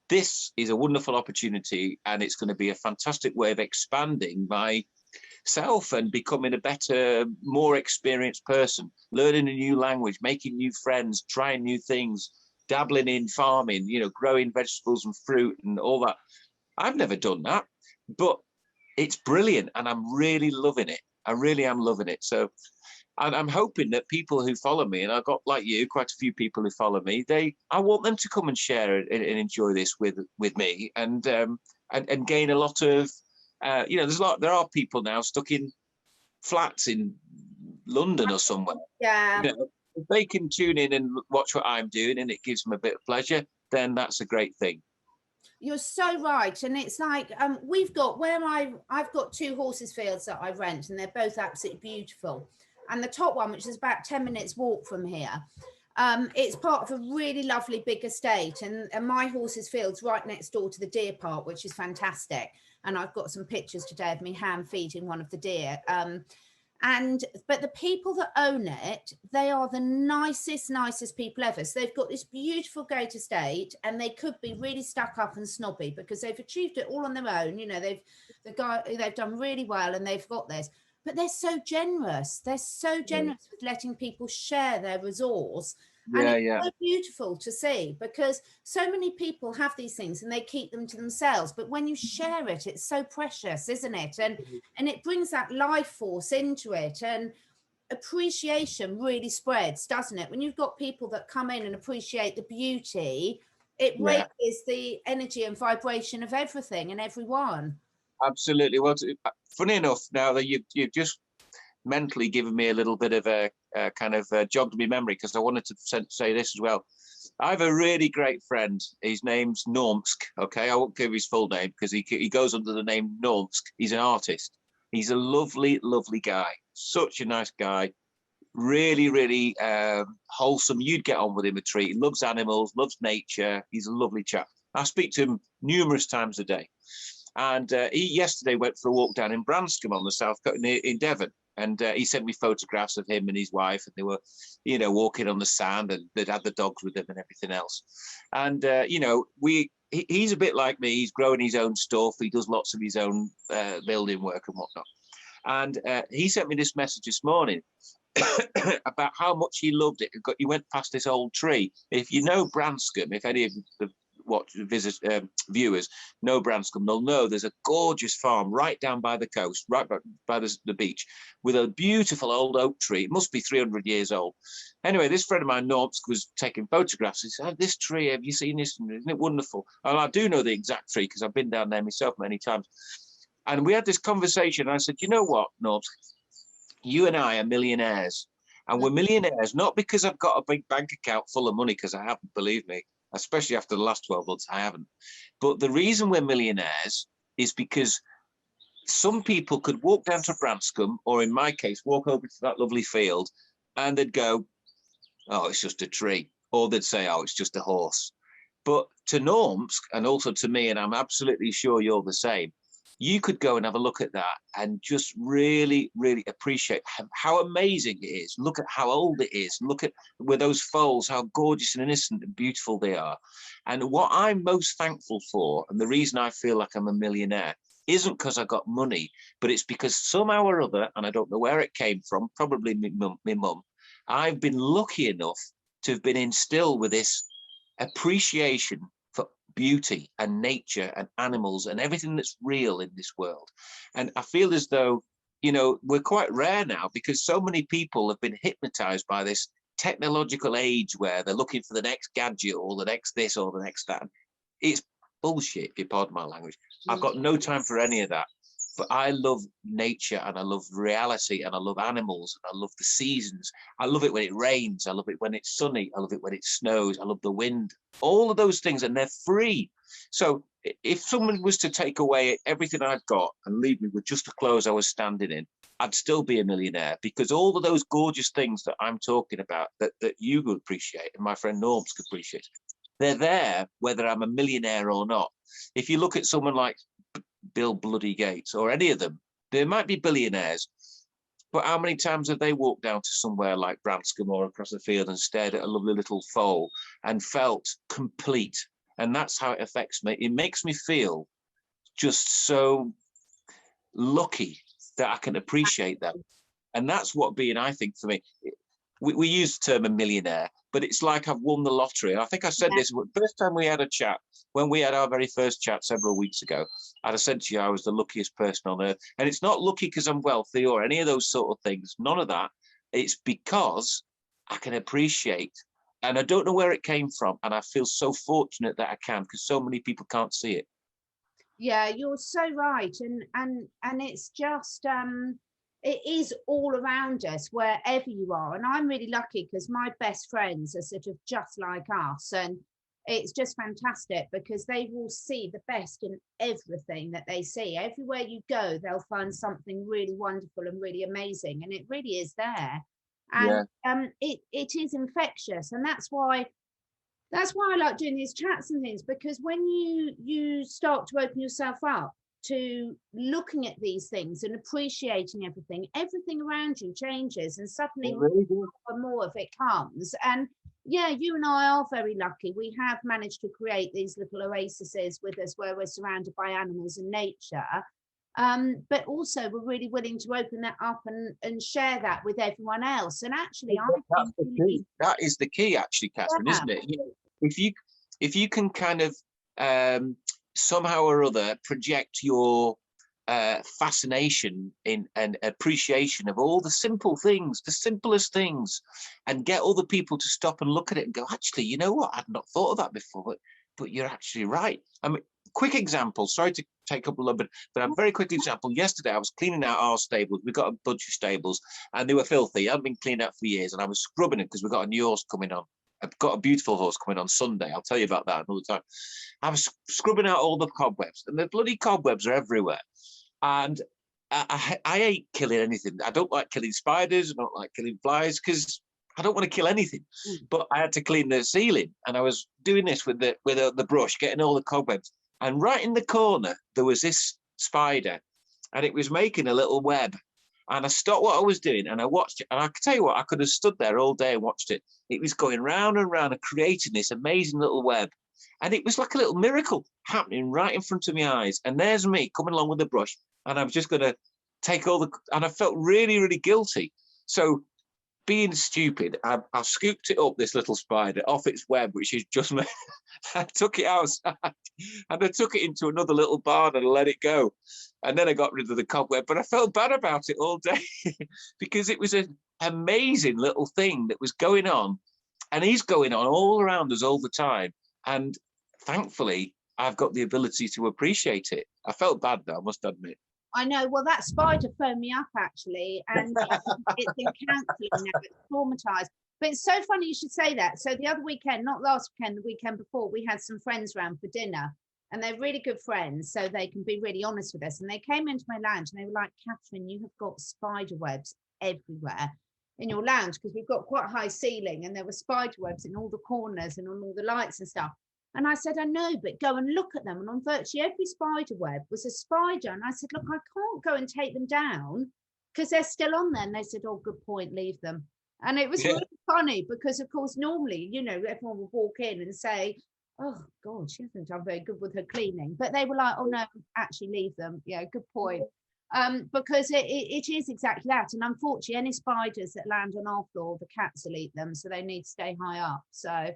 this is a wonderful opportunity and it's going to be a fantastic way of expanding myself and becoming a better, more experienced person, learning a new language, making new friends, trying new things, dabbling in farming, you know, growing vegetables and fruit and all that. I've never done that, but it's brilliant and I'm really loving it. I really am loving it. So, and I'm hoping that people who follow me, and I've got, like you, quite a few people who follow me, I want them to come and share and enjoy this with me and gain a lot of, you know, there are people now stuck in flats in London or somewhere. Yeah. You know, if they can tune in and watch what I'm doing and it gives them a bit of pleasure, then that's a great thing. You're so right. And it's like, we've got I've got 2 horses fields that I rent, and they're both absolutely beautiful. And the top one, which is about 10 minutes walk from here, it's part of a really lovely big estate. And my horses field's right next door to the deer park, which is fantastic. And I've got some pictures today of me hand feeding one of the deer. But the people that own it, they are the nicest people ever. So they've got this beautiful gate estate, and they could be really stuck up and snobby because they've achieved it all on their own. You know, they've done really well, and they've got this. But they're so generous. They're so generous with letting people share their resource. And it's so beautiful to see, because so many people have these things and they keep them to themselves. But when you share it, it's so precious, isn't it? And it brings that life force into it. And appreciation really spreads, doesn't it? When you've got people that come in and appreciate the beauty, it raises the energy and vibration of everything and everyone. Absolutely. Well, funny enough, now that you've just mentally given me a little bit of a kind of jogged my memory, because I wanted to say this as well. I have a really great friend. His name's Normsk. Okay, I won't give his full name because he goes under the name Normsk. He's an artist. He's a lovely, lovely guy. Such a nice guy. Really, really wholesome. You'd get on with him a treat. He loves animals, loves nature. He's a lovely chap. I speak to him numerous times a day. And he yesterday went for a walk down in Branscombe on the south coast in Devon. And he sent me photographs of him and his wife, and they were, you know, walking on the sand, and they'd had the dogs with them and everything else. And, you know, he's a bit like me. He's growing his own stuff. He does lots of his own building work and whatnot. And he sent me this message this morning about how much he loved it. He went past this old tree. If you know Branscombe, if any of the viewers know Branscombe, they'll know there's a gorgeous farm right down by the coast, right by the beach, with a beautiful old oak tree. It must be 300 years old. Anyway, this friend of mine, Normsk, was taking photographs. He said, this tree, have you seen this? Isn't it wonderful? And I do know the exact tree because I've been down there myself many times. And we had this conversation. And I said, you know what, Normsk? You and I are millionaires. And we're millionaires, not because I've got a big bank account full of money, because I haven't, believe me. Especially after the last 12 months, I haven't. But the reason we're millionaires is because some people could walk down to Branscombe, or in my case, walk over to that lovely field, and they'd go, oh, it's just a tree. Or they'd say, oh, it's just a horse. But to Normsk, and also to me, and I'm absolutely sure you're the same, you could go and have a look at that and just really, really appreciate how amazing it is. Look at how old it is. Look at with those foals, how gorgeous and innocent and beautiful they are. And what I'm most thankful for, and the reason I feel like I'm a millionaire, isn't because I got money, but it's because somehow or other, and I don't know where it came from, probably my mum, I've been lucky enough to have been instilled with this appreciation for beauty and nature and animals and everything that's real in this world. And I feel as though, you know, we're quite rare now because so many people have been hypnotized by this technological age where they're looking for the next gadget or the next this or the next that. It's bullshit, if you pardon my language. I've got no time for any of that. But I love nature, and I love reality, and I love animals, and I love the seasons. I love it when it rains. I love it when it's sunny. I love it when it snows. I love the wind. All of those things, and they're free. So if someone was to take away everything I've got and leave me with just the clothes I was standing in, I'd still be a millionaire, because all of those gorgeous things that I'm talking about, that you would appreciate, and my friend Norms could appreciate, they're there whether I'm a millionaire or not. If you look at someone like Bill Bloody Gates or any of them, they might be billionaires, but how many times have they walked down to somewhere like Branscombe or across the field and stared at a lovely little foal and felt complete? And that's how it affects me. It makes me feel just so lucky that I can appreciate them. And that's what being, I think, for me, we use the term a millionaire, but it's like I've won the lottery. And I think I said this first time we had a chat, when we had our very first chat several weeks ago, I said to you I was the luckiest person on earth. And it's not lucky because I'm wealthy or any of those sort of things. None of that. It's because I can appreciate, and I don't know where it came from. And I feel so fortunate that I can, because so many people can't see it. Yeah, you're so right. And it's just, it is all around us, wherever you are. And I'm really lucky because my best friends are sort of just like us. And it's just fantastic because they will see the best in everything that they see. Everywhere you go, they'll find something really wonderful and really amazing. And it really is there. And it is infectious. And that's why I like doing these chats and things, because when you start to open yourself up to looking at these things and appreciating everything around you changes, and suddenly really more and more of it comes. And yeah, you and I are very lucky. We have managed to create these little oases with us where we're surrounded by animals and nature. But also we're really willing to open that up and share that with everyone else. And actually, that's the key. That is the key, actually, Catherine, isn't it? If you can kind of somehow or other project your fascination in and appreciation of all the simple things, the simplest things, and get other people to stop and look at it and go, actually, you know what? I'd not thought of that before, but you're actually right. I mean, quick example, sorry to take up a little bit, but a very quick example. Yesterday, I was cleaning out our stables. We got a bunch of stables and they were filthy. I hadn't been cleaned out for years, and I was scrubbing it because we got a new horse coming on. I've got a beautiful horse coming on Sunday. I'll tell you about that another time. I was scrubbing out all the cobwebs, and the bloody cobwebs are everywhere. And I hate killing anything. I don't like killing spiders. I don't like killing flies because I don't want to kill anything. But I had to clean the ceiling, and I was doing this with the brush, getting all the cobwebs. And right in the corner, there was this spider, and it was making a little web. And I stopped what I was doing, and I watched it. And I can tell you what, I could have stood there all day and watched it. It was going round and round and creating this amazing little web. And it was like a little miracle happening right in front of my eyes. And there's me coming along with the brush, and I was just going to take all the, and I felt really, really guilty. So being stupid, I scooped it up, this little spider, off its web, which is just me. I took it outside, and I took it into another little barn and let it go. And then I got rid of the cobweb, but I felt bad about it all day because it was an amazing little thing that was going on, and is going on all around us all the time. And thankfully, I've got the ability to appreciate it. I felt bad though, I must admit. I know. Well, that spider phoned me up actually, and it's in counselling now. It's traumatized. But it's so funny you should say that. So the other weekend, not last weekend, the weekend before, we had some friends round for dinner, and they're really good friends, so they can be really honest with us. And they came into my lounge and they were like, Catherine, you have got spider webs everywhere in your lounge, because we've got quite a high ceiling, and there were spider webs in all the corners and on all the lights and stuff. And I said, I know, but go and look at them. And on virtually every spider web was a spider. And I said, look, I can't go and take them down because they're still on there. And they said, oh, good point, leave them. And it was really funny because, of course, normally, you know, everyone would walk in and say, oh, God, she hasn't done very good with her cleaning. But they were like, oh, no, actually leave them. Yeah, good point. Because it is exactly that. And unfortunately, any spiders that land on our floor, the cats will eat them. So they need to stay high up. So...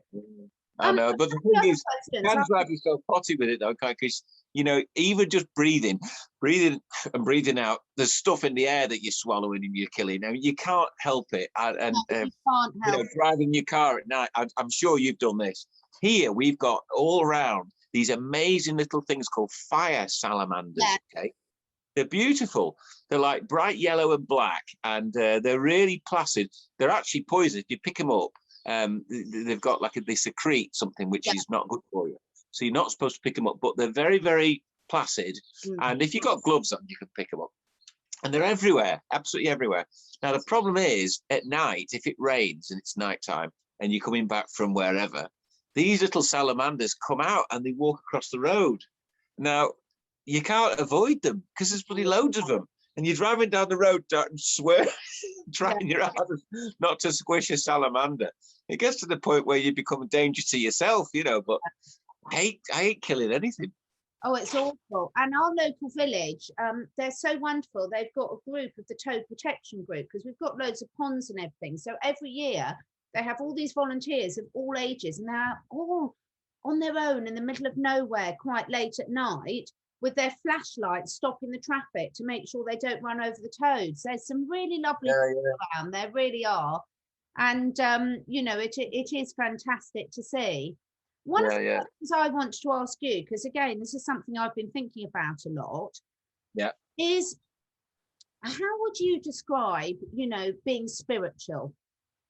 I know, but the thing is, you can't drive yourself potty with it though, because, you know, even just breathing and breathing out, there's stuff in the air that you're swallowing and you're killing. I mean, you can't help it. And you can't help you know, driving your car at night, I'm sure you've done this. Here, we've got all around these amazing little things called fire salamanders. Yeah. Okay, they're beautiful. They're like bright yellow and black, and they're really placid. They're actually poisonous. If you pick them up, they've got like they secrete something which is not good for you, so you're not supposed to pick them up, but they're very, very placid. And if you've got gloves on, you can pick them up, and they're everywhere, absolutely everywhere. Now the problem is, at night, if it rains and it's nighttime and you're coming back from wherever, these little salamanders come out and they walk across the road. Now you can't avoid them because there's bloody loads of them. And you're driving down the road and swear, trying your hardest not to squish a salamander. It gets to the point where you become a danger to yourself, you know, but I hate killing anything. Oh, it's awful. And our local village, they're so wonderful. They've got a group of the toad protection group, because we've got loads of ponds and everything. So every year they have all these volunteers of all ages, and they're all on their own in the middle of nowhere quite late at night, with their flashlights stopping the traffic to make sure they don't run over the toads. There's some really lovely people around, there really are. And, you know, it is fantastic to see. One of the things I want to ask you, because again, this is something I've been thinking about a lot, is how would you describe, you know, being spiritual?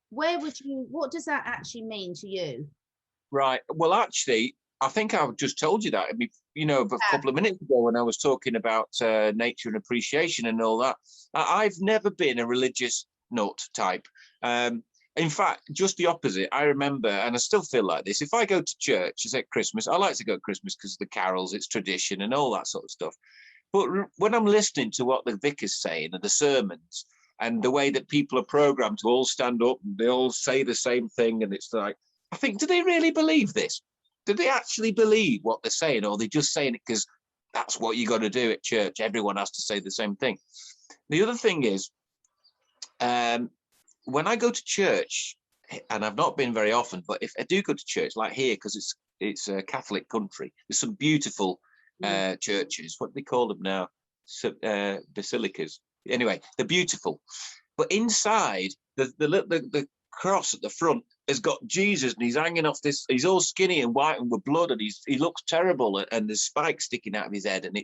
What does that actually mean to you? Right. Well, actually, I think I've just told you that. I mean, you know, a couple of minutes ago when I was talking about nature and appreciation and all that. I've never been a religious nut type. In fact, just the opposite. I remember, and I still feel like this, if I go to church, it's at Christmas, I like to go to Christmas because of the carols, it's tradition and all that sort of stuff. But when I'm listening to what the vicar's saying and the sermons and the way that people are programmed to all stand up and they all say the same thing, and it's like, I think, do they really believe this? Do they actually believe what they're saying, or are they just saying it because that's what you got to do at church? Everyone has to say the same thing. The other thing is, when I go to church, and I've not been very often, but if I do go to church, like here, because it's a Catholic country, there's some beautiful churches. What do they call them now? basilicas. Anyway, they're beautiful. But inside, the cross at the front has got Jesus, and he's hanging off this. He's all skinny and white and with blood, and he looks terrible, and there's spikes sticking out of his head. And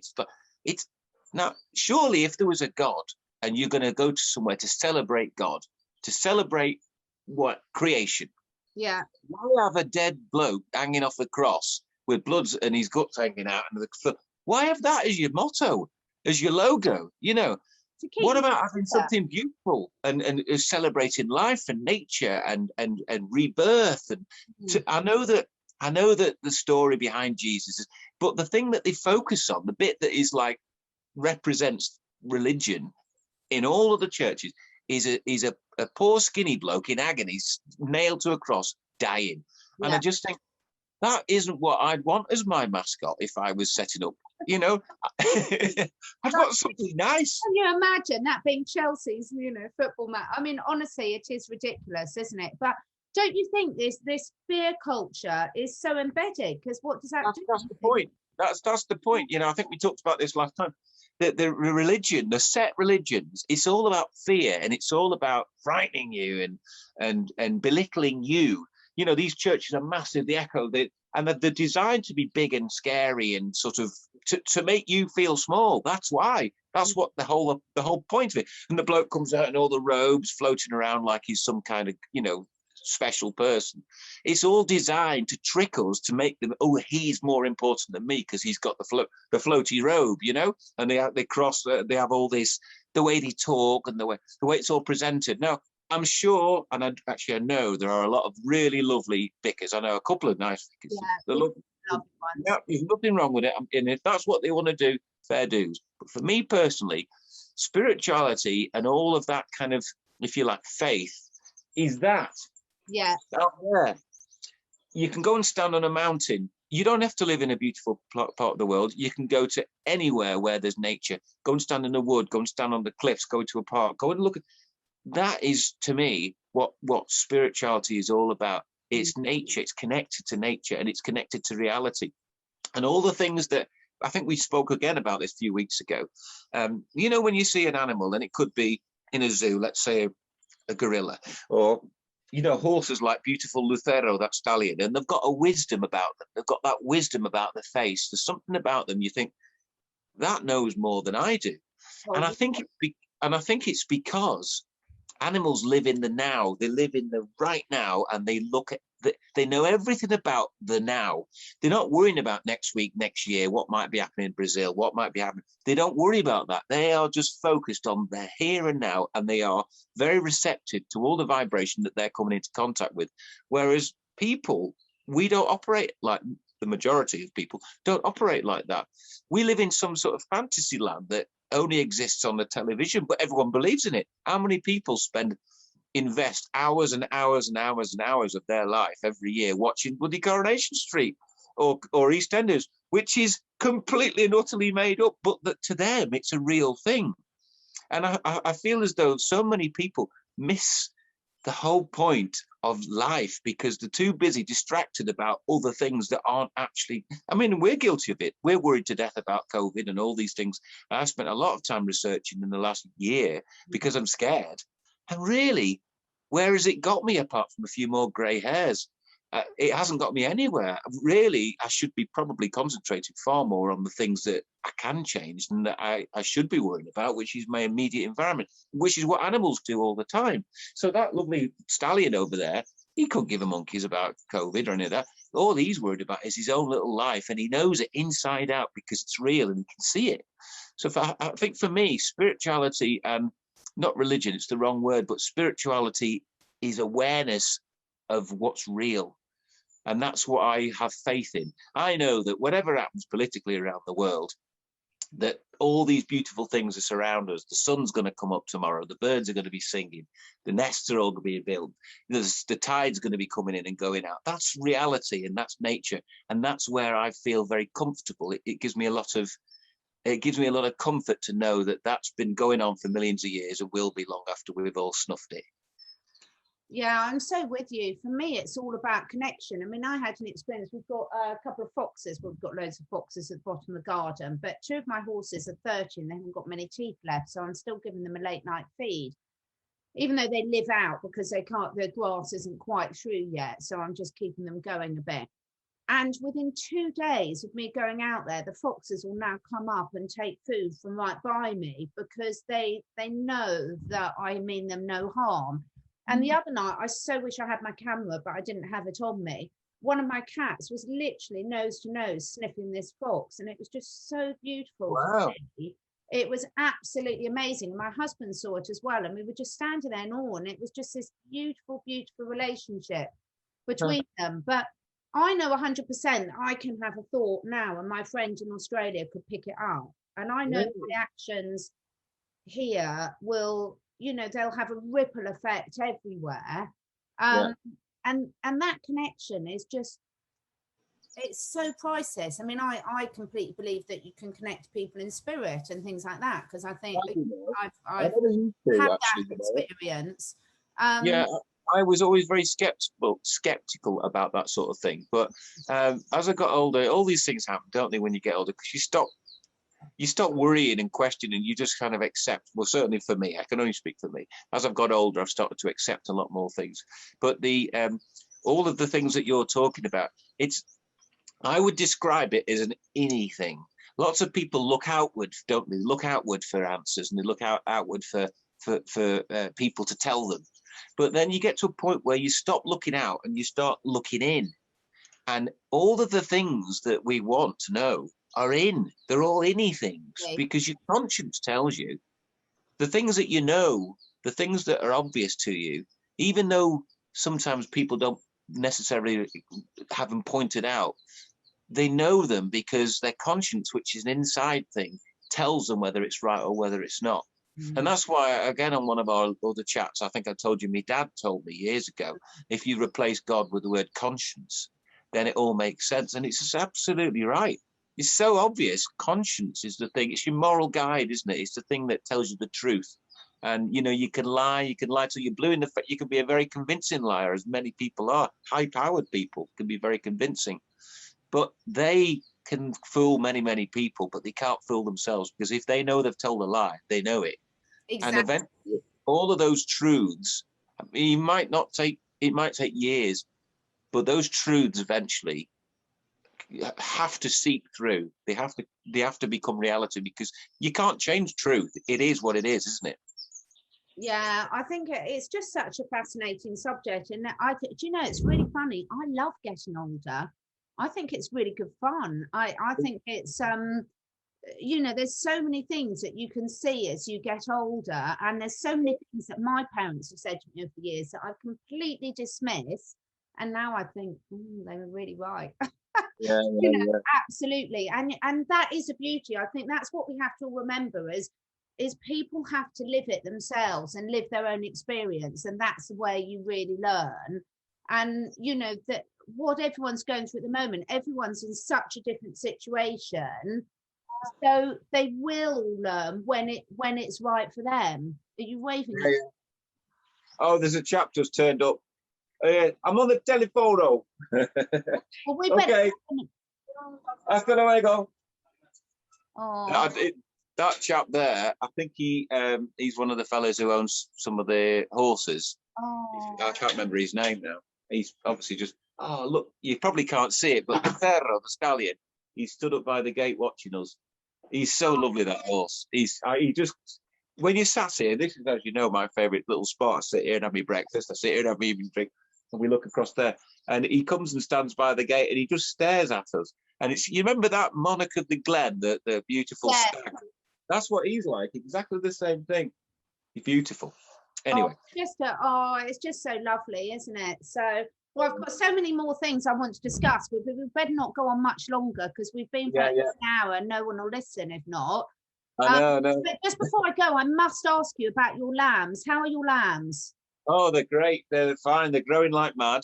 it's now, surely if there was a God and you're going to go to somewhere to celebrate God, to celebrate what creation, yeah, why have a dead bloke hanging off the cross with blood and his guts hanging out? And why have that as your motto, as your logo? You know, what about having something beautiful and celebrating life and nature and rebirth? And I know that the story behind Jesus is, but the thing that they focus on, the bit that is like represents religion in all of the churches, is a poor skinny bloke in agony, nailed to a cross, dying. And I just think that isn't what I'd want as my mascot if I was setting up. You know, I'd want something nice. Can you imagine that being Chelsea's, football match? I mean, honestly, it is ridiculous, isn't it? But don't you think this fear culture is so embedded? Because what does that do? That's the point. That's the point. You know, I think we talked about this last time. The religion, the set religions, it's all about fear, and it's all about frightening you and belittling you. You know, these churches are massive. The echo, and they're designed to be big and scary and sort of to make you feel small. That's why. That's what the whole point of it. And the bloke comes out in all the robes, floating around like he's some kind of, special person. It's all designed to trick us, to make them, oh, he's more important than me because he's got the floaty robe, and they cross, they have all this, the way they talk and the way it's all presented. Now, I'm sure, and I know there are a lot of really lovely vicars. I know a couple of nice vicars. Yeah, they're lovely. Yeah, there's nothing wrong with it. And if that's what they want to do, fair dues. But for me personally, spirituality and all of that kind of, if you like, faith, is that. Yeah. Out there. You can go and stand on a mountain. You don't have to live in a beautiful part of the world. You can go to anywhere where there's nature. Go and stand in the wood. Go and stand on the cliffs. Go to a park. Go and look at. That is, to me, what spirituality is all about. It's nature. It's connected to nature, and it's connected to reality. And all the things that I think we spoke again about this a few weeks ago. When you see an animal, and it could be in a zoo, let's say a gorilla, or horses like beautiful Lucero, that stallion, and they've got a wisdom about them. They've got that wisdom about the face. There's something about them you think that knows more than I do. And I think it's because animals live in the now. They live in the right now, and they look at they know everything about the now. They're not worrying about next week, next year, what might be happening in Brazil, what might be happening. They don't worry about that. They are just focused on their here and now, and they are very receptive to all the vibration that they're coming into contact with. Whereas people, we don't operate like the majority of people don't operate like that. We live in some sort of fantasy land that only exists on the television, but everyone believes in it. How many people invest hours and hours and hours and hours of their life every year watching bloody Coronation Street or EastEnders, which is completely and utterly made up, but that to them it's a real thing. And I feel as though so many people miss the whole point of life because they're too busy distracted about other things that aren't actually. I mean, we're guilty of it. We're worried to death about COVID and all these things. I spent a lot of time researching in the last year because I'm scared. And really, where has it got me apart from a few more grey hairs? It hasn't got me anywhere. Really, I should be probably concentrating far more on the things that I can change and that I should be worrying about, which is my immediate environment, which is what animals do all the time. So that lovely stallion over there, he couldn't give a monkeys about COVID or any of that. All he's worried about is his own little life, and he knows it inside out because it's real and he can see it. So I think for me, spirituality and not religion, it's the wrong word, but spirituality is awareness of what's real. And that's what I have faith in. I know that whatever happens politically around the world, that all these beautiful things that surround us, the sun's going to come up tomorrow, the birds are going to be singing, the nests are all going to be built, the tide's going to be coming in and going out. That's reality and that's nature. And that's where I feel very comfortable. It gives me a lot of comfort to know that that's been going on for millions of years and will be long after we've all snuffed it. Yeah, I'm so with you. For me, it's all about connection. I mean, I had an experience. We've got a couple of foxes. Well, we've got loads of foxes at the bottom of the garden, but 2 of my horses are 30 and they haven't got many teeth left. So I'm still giving them a late night feed, even though they live out because they can't, the grass isn't quite through yet. So I'm just keeping them going a bit. And within 2 days of me going out there, the foxes will now come up and take food from right by me because they know that I mean them no harm. And the other night, I so wish I had my camera, but I didn't have it on me. One of my cats was literally nose to nose sniffing this fox, and it was just so beautiful. Wow. It was absolutely amazing. My husband saw it as well, and we were just standing there in awe, and it was just this beautiful, beautiful relationship between them. But I know 100% I can have a thought now, and my friend in Australia could pick it up. And I know the reactions here will, you know, they'll have a ripple effect everywhere. And that connection is just, it's so priceless. I mean, I completely believe that you can connect people in spirit and things like that, because I think I've had that experience. I was always very skeptical about that sort of thing. But as I got older, all these things happen, don't they, when you get older? Because you stop worrying and questioning. You just kind of accept. Well, certainly for me, I can only speak for me. As I've got older, I've started to accept a lot more things. But the all of the things that you're talking about, I would describe it as an innie thing. Lots of people look outward, don't they? Look outward for answers, and they look outward for people to tell them. But then you get to a point where you stop looking out and you start looking in. And all of the things that we want to know are in. They're all innie things, because your conscience tells you the things that you know, the things that are obvious to you, even though sometimes people don't necessarily have them pointed out, they know them because their conscience, which is an inside thing, tells them whether it's right or whether it's not. And that's why, again, on one of our other chats, I think I told you, my dad told me years ago, if you replace God with the word conscience, then it all makes sense. And it's just absolutely right. It's so obvious. Conscience is the thing. It's your moral guide, isn't it? It's the thing that tells you the truth. And, you know, you can lie till you're blue in the face. You can be a very convincing liar, as many people are. High-powered people can be very convincing. But they can fool many, many people, but they can't fool themselves, because if they know they've told a lie, they know it. Exactly. And eventually, all of those truths, I mean, it might take years, but those truths eventually have to seep through. They have to become reality, because you can't change truth. It is what it is, isn't it? Yeah, I think it's just such a fascinating subject. And do you know, it's really funny. I love getting older. I think it's really good fun. I think it's you know, there's so many things that you can see as you get older, and there's so many things that my parents have said to me over the years that I've completely dismissed, and now I think they were really right. You know, absolutely. And that is a beauty. I think that's what we have to remember is people have to live it themselves and live their own experience, and that's the way you really learn. And you know that what everyone's going through at the moment, everyone's in such a different situation. So they will learn when it's right for them. Are you waving? Yeah. Oh, there's a chap just turned up. I'm on the telephone. Well, we okay. Hasta luego. Oh. That chap there, I think he's one of the fellows who owns some of the horses. Oh. I can't remember his name now. He's obviously just, look, you probably can't see it, but the Ferro, the stallion, he stood up by the gate watching us. He's so lovely, that horse. He just, when you sat here, this is, as you know, my favourite little spot. I sit here and have my breakfast. I sit here and have my evening drink, and we look across there. And he comes and stands by the gate, and he just stares at us. And it's, you remember that monarch of the glen, the beautiful stag? That's what he's like. Exactly the same thing. He's beautiful. Anyway. It's just so lovely, isn't it? So, well, I've got so many more things I want to discuss. We better not go on much longer, because we've been for an hour and no one will listen if not. I know. But just before I go, I must ask you about your lambs. How are your lambs? Oh, they're great. They're fine. They're growing like mad.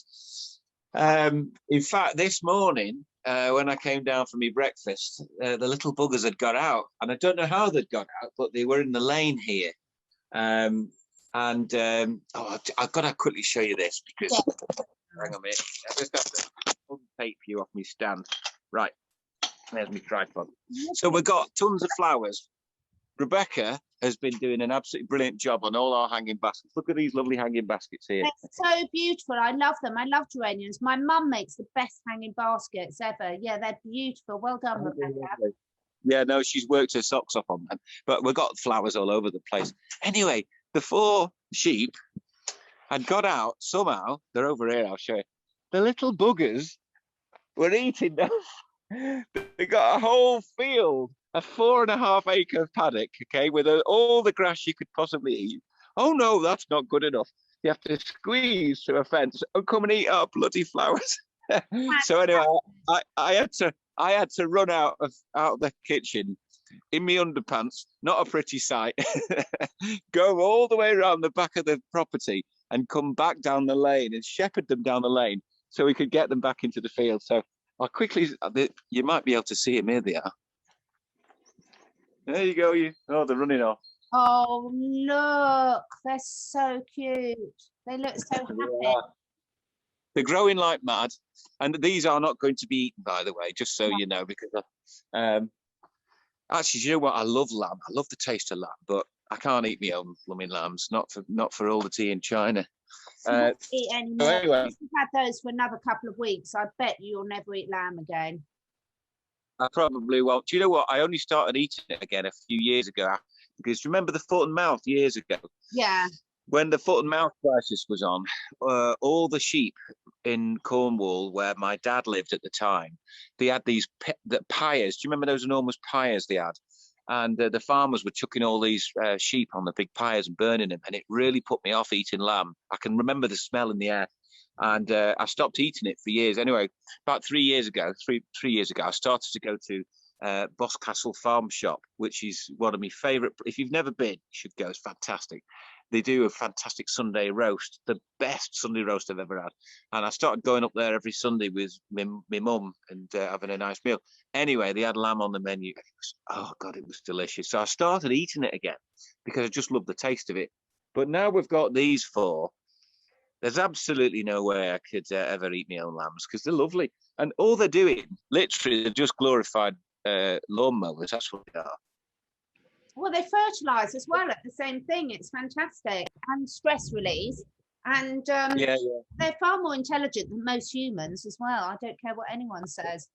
In fact, this morning, when I came down for my breakfast, the little buggers had got out, and I don't know how they'd got out, but they were in the lane here. And I've got to quickly show you this because hang on a minute. I just have to untape you off my stand. Right, there's my tripod. So we've got tons of flowers. Rebecca has been doing an absolutely brilliant job on all our hanging baskets. Look at these lovely hanging baskets here. They're so beautiful. I love them. I love geraniums. My mum makes the best hanging baskets ever. Yeah, they're beautiful. Well done, Rebecca. Yeah, no, she's worked her socks off on them. But we've got flowers all over the place. Anyway, the 4 sheep had got out somehow. They're over here, I'll show you. The little buggers were eating them. They got a whole field, a 4.5 acre paddock, okay, with all the grass you could possibly eat. Oh no, that's not good enough. You have to squeeze through a fence and come and eat our bloody flowers. So anyway, I had to run out of the kitchen in my underpants, not a pretty sight. Go all the way around the back of the property and come back down the lane and shepherd them down the lane so we could get them back into the field. So I'll quickly, you might be able to see them. Here they are. There you go. Oh, they're running off. Oh, look, they're so cute. They look so happy. Yeah. They're growing like mad. And these are not going to be eaten, by the way, just so you know, because actually, you know what? I love lamb. I love the taste of lamb, but I can't eat my own blooming lambs. Not for all the tea in China. Eat anymore. So anyway, if you've had those for another couple of weeks, I bet you'll never eat lamb again. I probably won't. Do you know what? I only started eating it again a few years ago, because remember the foot and mouth years ago? Yeah. When the foot and mouth crisis was on, all the sheep in Cornwall, where my dad lived at the time, they had these pyres. Do you remember those enormous pyres they had? And the farmers were chucking all these sheep on the big pyres and burning them. And it really put me off eating lamb. I can remember the smell in the air. And I stopped eating it for years. Anyway, about 3 years ago, three years ago, I started to go to Boscastle Farm Shop, which is one of my favourite. If you've never been, you should go. It's fantastic. They do a fantastic Sunday roast, the best Sunday roast I've ever had. And I started going up there every Sunday with my mum and having a nice meal. Anyway, they had lamb on the menu. Oh, God, it was delicious. So I started eating it again because I just love the taste of it. But now we've got these 4. There's absolutely no way I could ever eat my own lambs because they're lovely. And all they're doing, literally, they're just glorified lawnmowers. That's what they are. Well, they fertilise as well at the same thing. It's fantastic. And stress release. And they're far more intelligent than most humans as well. I don't care what anyone says.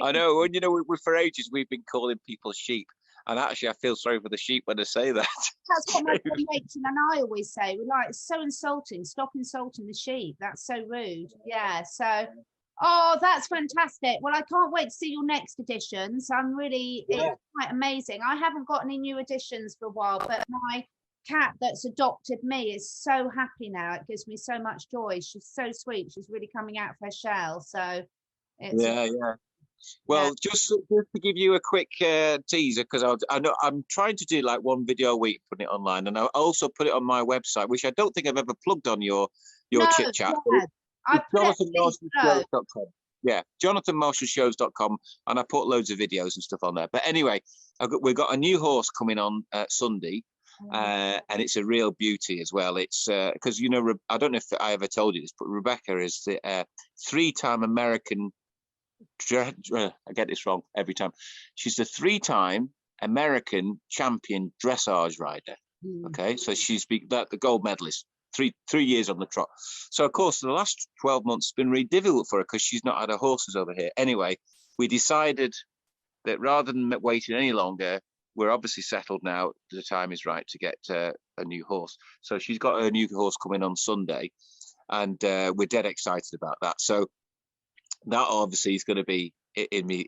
I know. You know, for ages, we've been calling people sheep. And actually, I feel sorry for the sheep when I say that. That's what my friend Rachel and I always say. We're like, it's so insulting. Stop insulting the sheep. That's so rude. Yeah. So, oh, that's fantastic. Well, I can't wait to see your next editions. It's quite amazing. I haven't got any new editions for a while, but my cat that's adopted me is so happy now. It gives me so much joy. She's so sweet. She's really coming out of her shell. So, yeah. Well, just to give you a quick teaser, because I know I'm trying to do like one video a week, putting it online, and I also put it on my website, which I don't think I've ever plugged on your chit chat. JonathanMarshallShows.com. Yeah, JonathanMarshallShows.com, and I put loads of videos and stuff on there. But anyway, we've got a new horse coming on Sunday, and it's a real beauty as well. It's because I don't know if I ever told you this, but Rebecca is the 3-time American. I get this wrong every time. She's the 3-time American champion dressage rider. Okay, so she's the gold medalist, 3 years on the trot. So of course the last 12 months has been really difficult for her because she's not had her horses over here. Anyway, we decided that rather than waiting any longer, we're obviously settled now. The time is right to get a new horse. So she's got her new horse coming on Sunday, and we're dead excited about that. So that obviously is going to be in me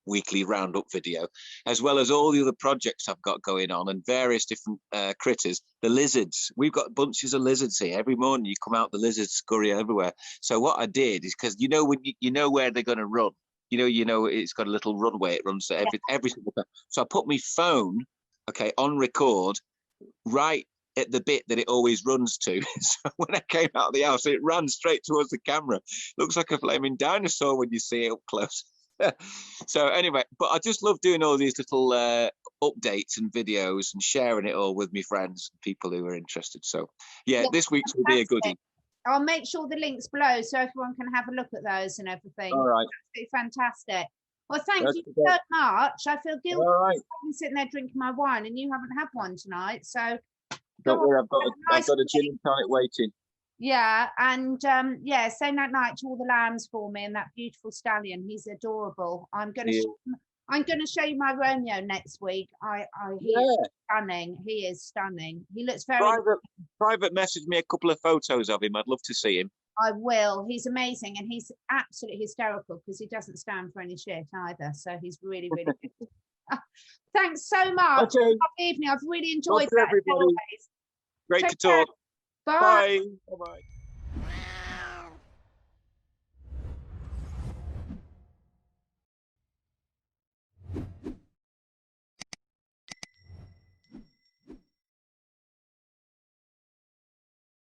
weekly roundup video, as well as all the other projects I've got going on and various different critters. The lizards, we've got bunches of lizards here. Every morning you come out, the lizards scurry everywhere. So what I did is, because when you know where they're going to run, it's got a little runway it runs to every single time. So I put my phone on record right at the bit that it always runs to. So when I came out of the house, it ran straight towards the camera. Looks like a flaming dinosaur when you see it up close. So anyway, but I just love doing all these little updates and videos and sharing it all with my friends, people who are interested. So yeah, this week's will be a goodie. I'll make sure the links below so everyone can have a look at those and everything. All right. Absolutely fantastic. Well, thank you so much. I feel guilty. All right. I'm sitting there drinking my wine and you haven't had one tonight. So don't worry, I've got a gin and tonic waiting. Yeah, and yeah, say night to all the lambs for me and that beautiful stallion. He's adorable. I'm gonna show you my Romeo next week. He is stunning. He is stunning. He looks very private message me a couple of photos of him. I'd love to see him. I will. He's amazing, and he's absolutely hysterical because he doesn't stand for any shit either. So he's really, really good. Thanks so much. Okay. Good evening. I've really enjoyed that. Everybody. Great to talk. Bye. Bye. Bye.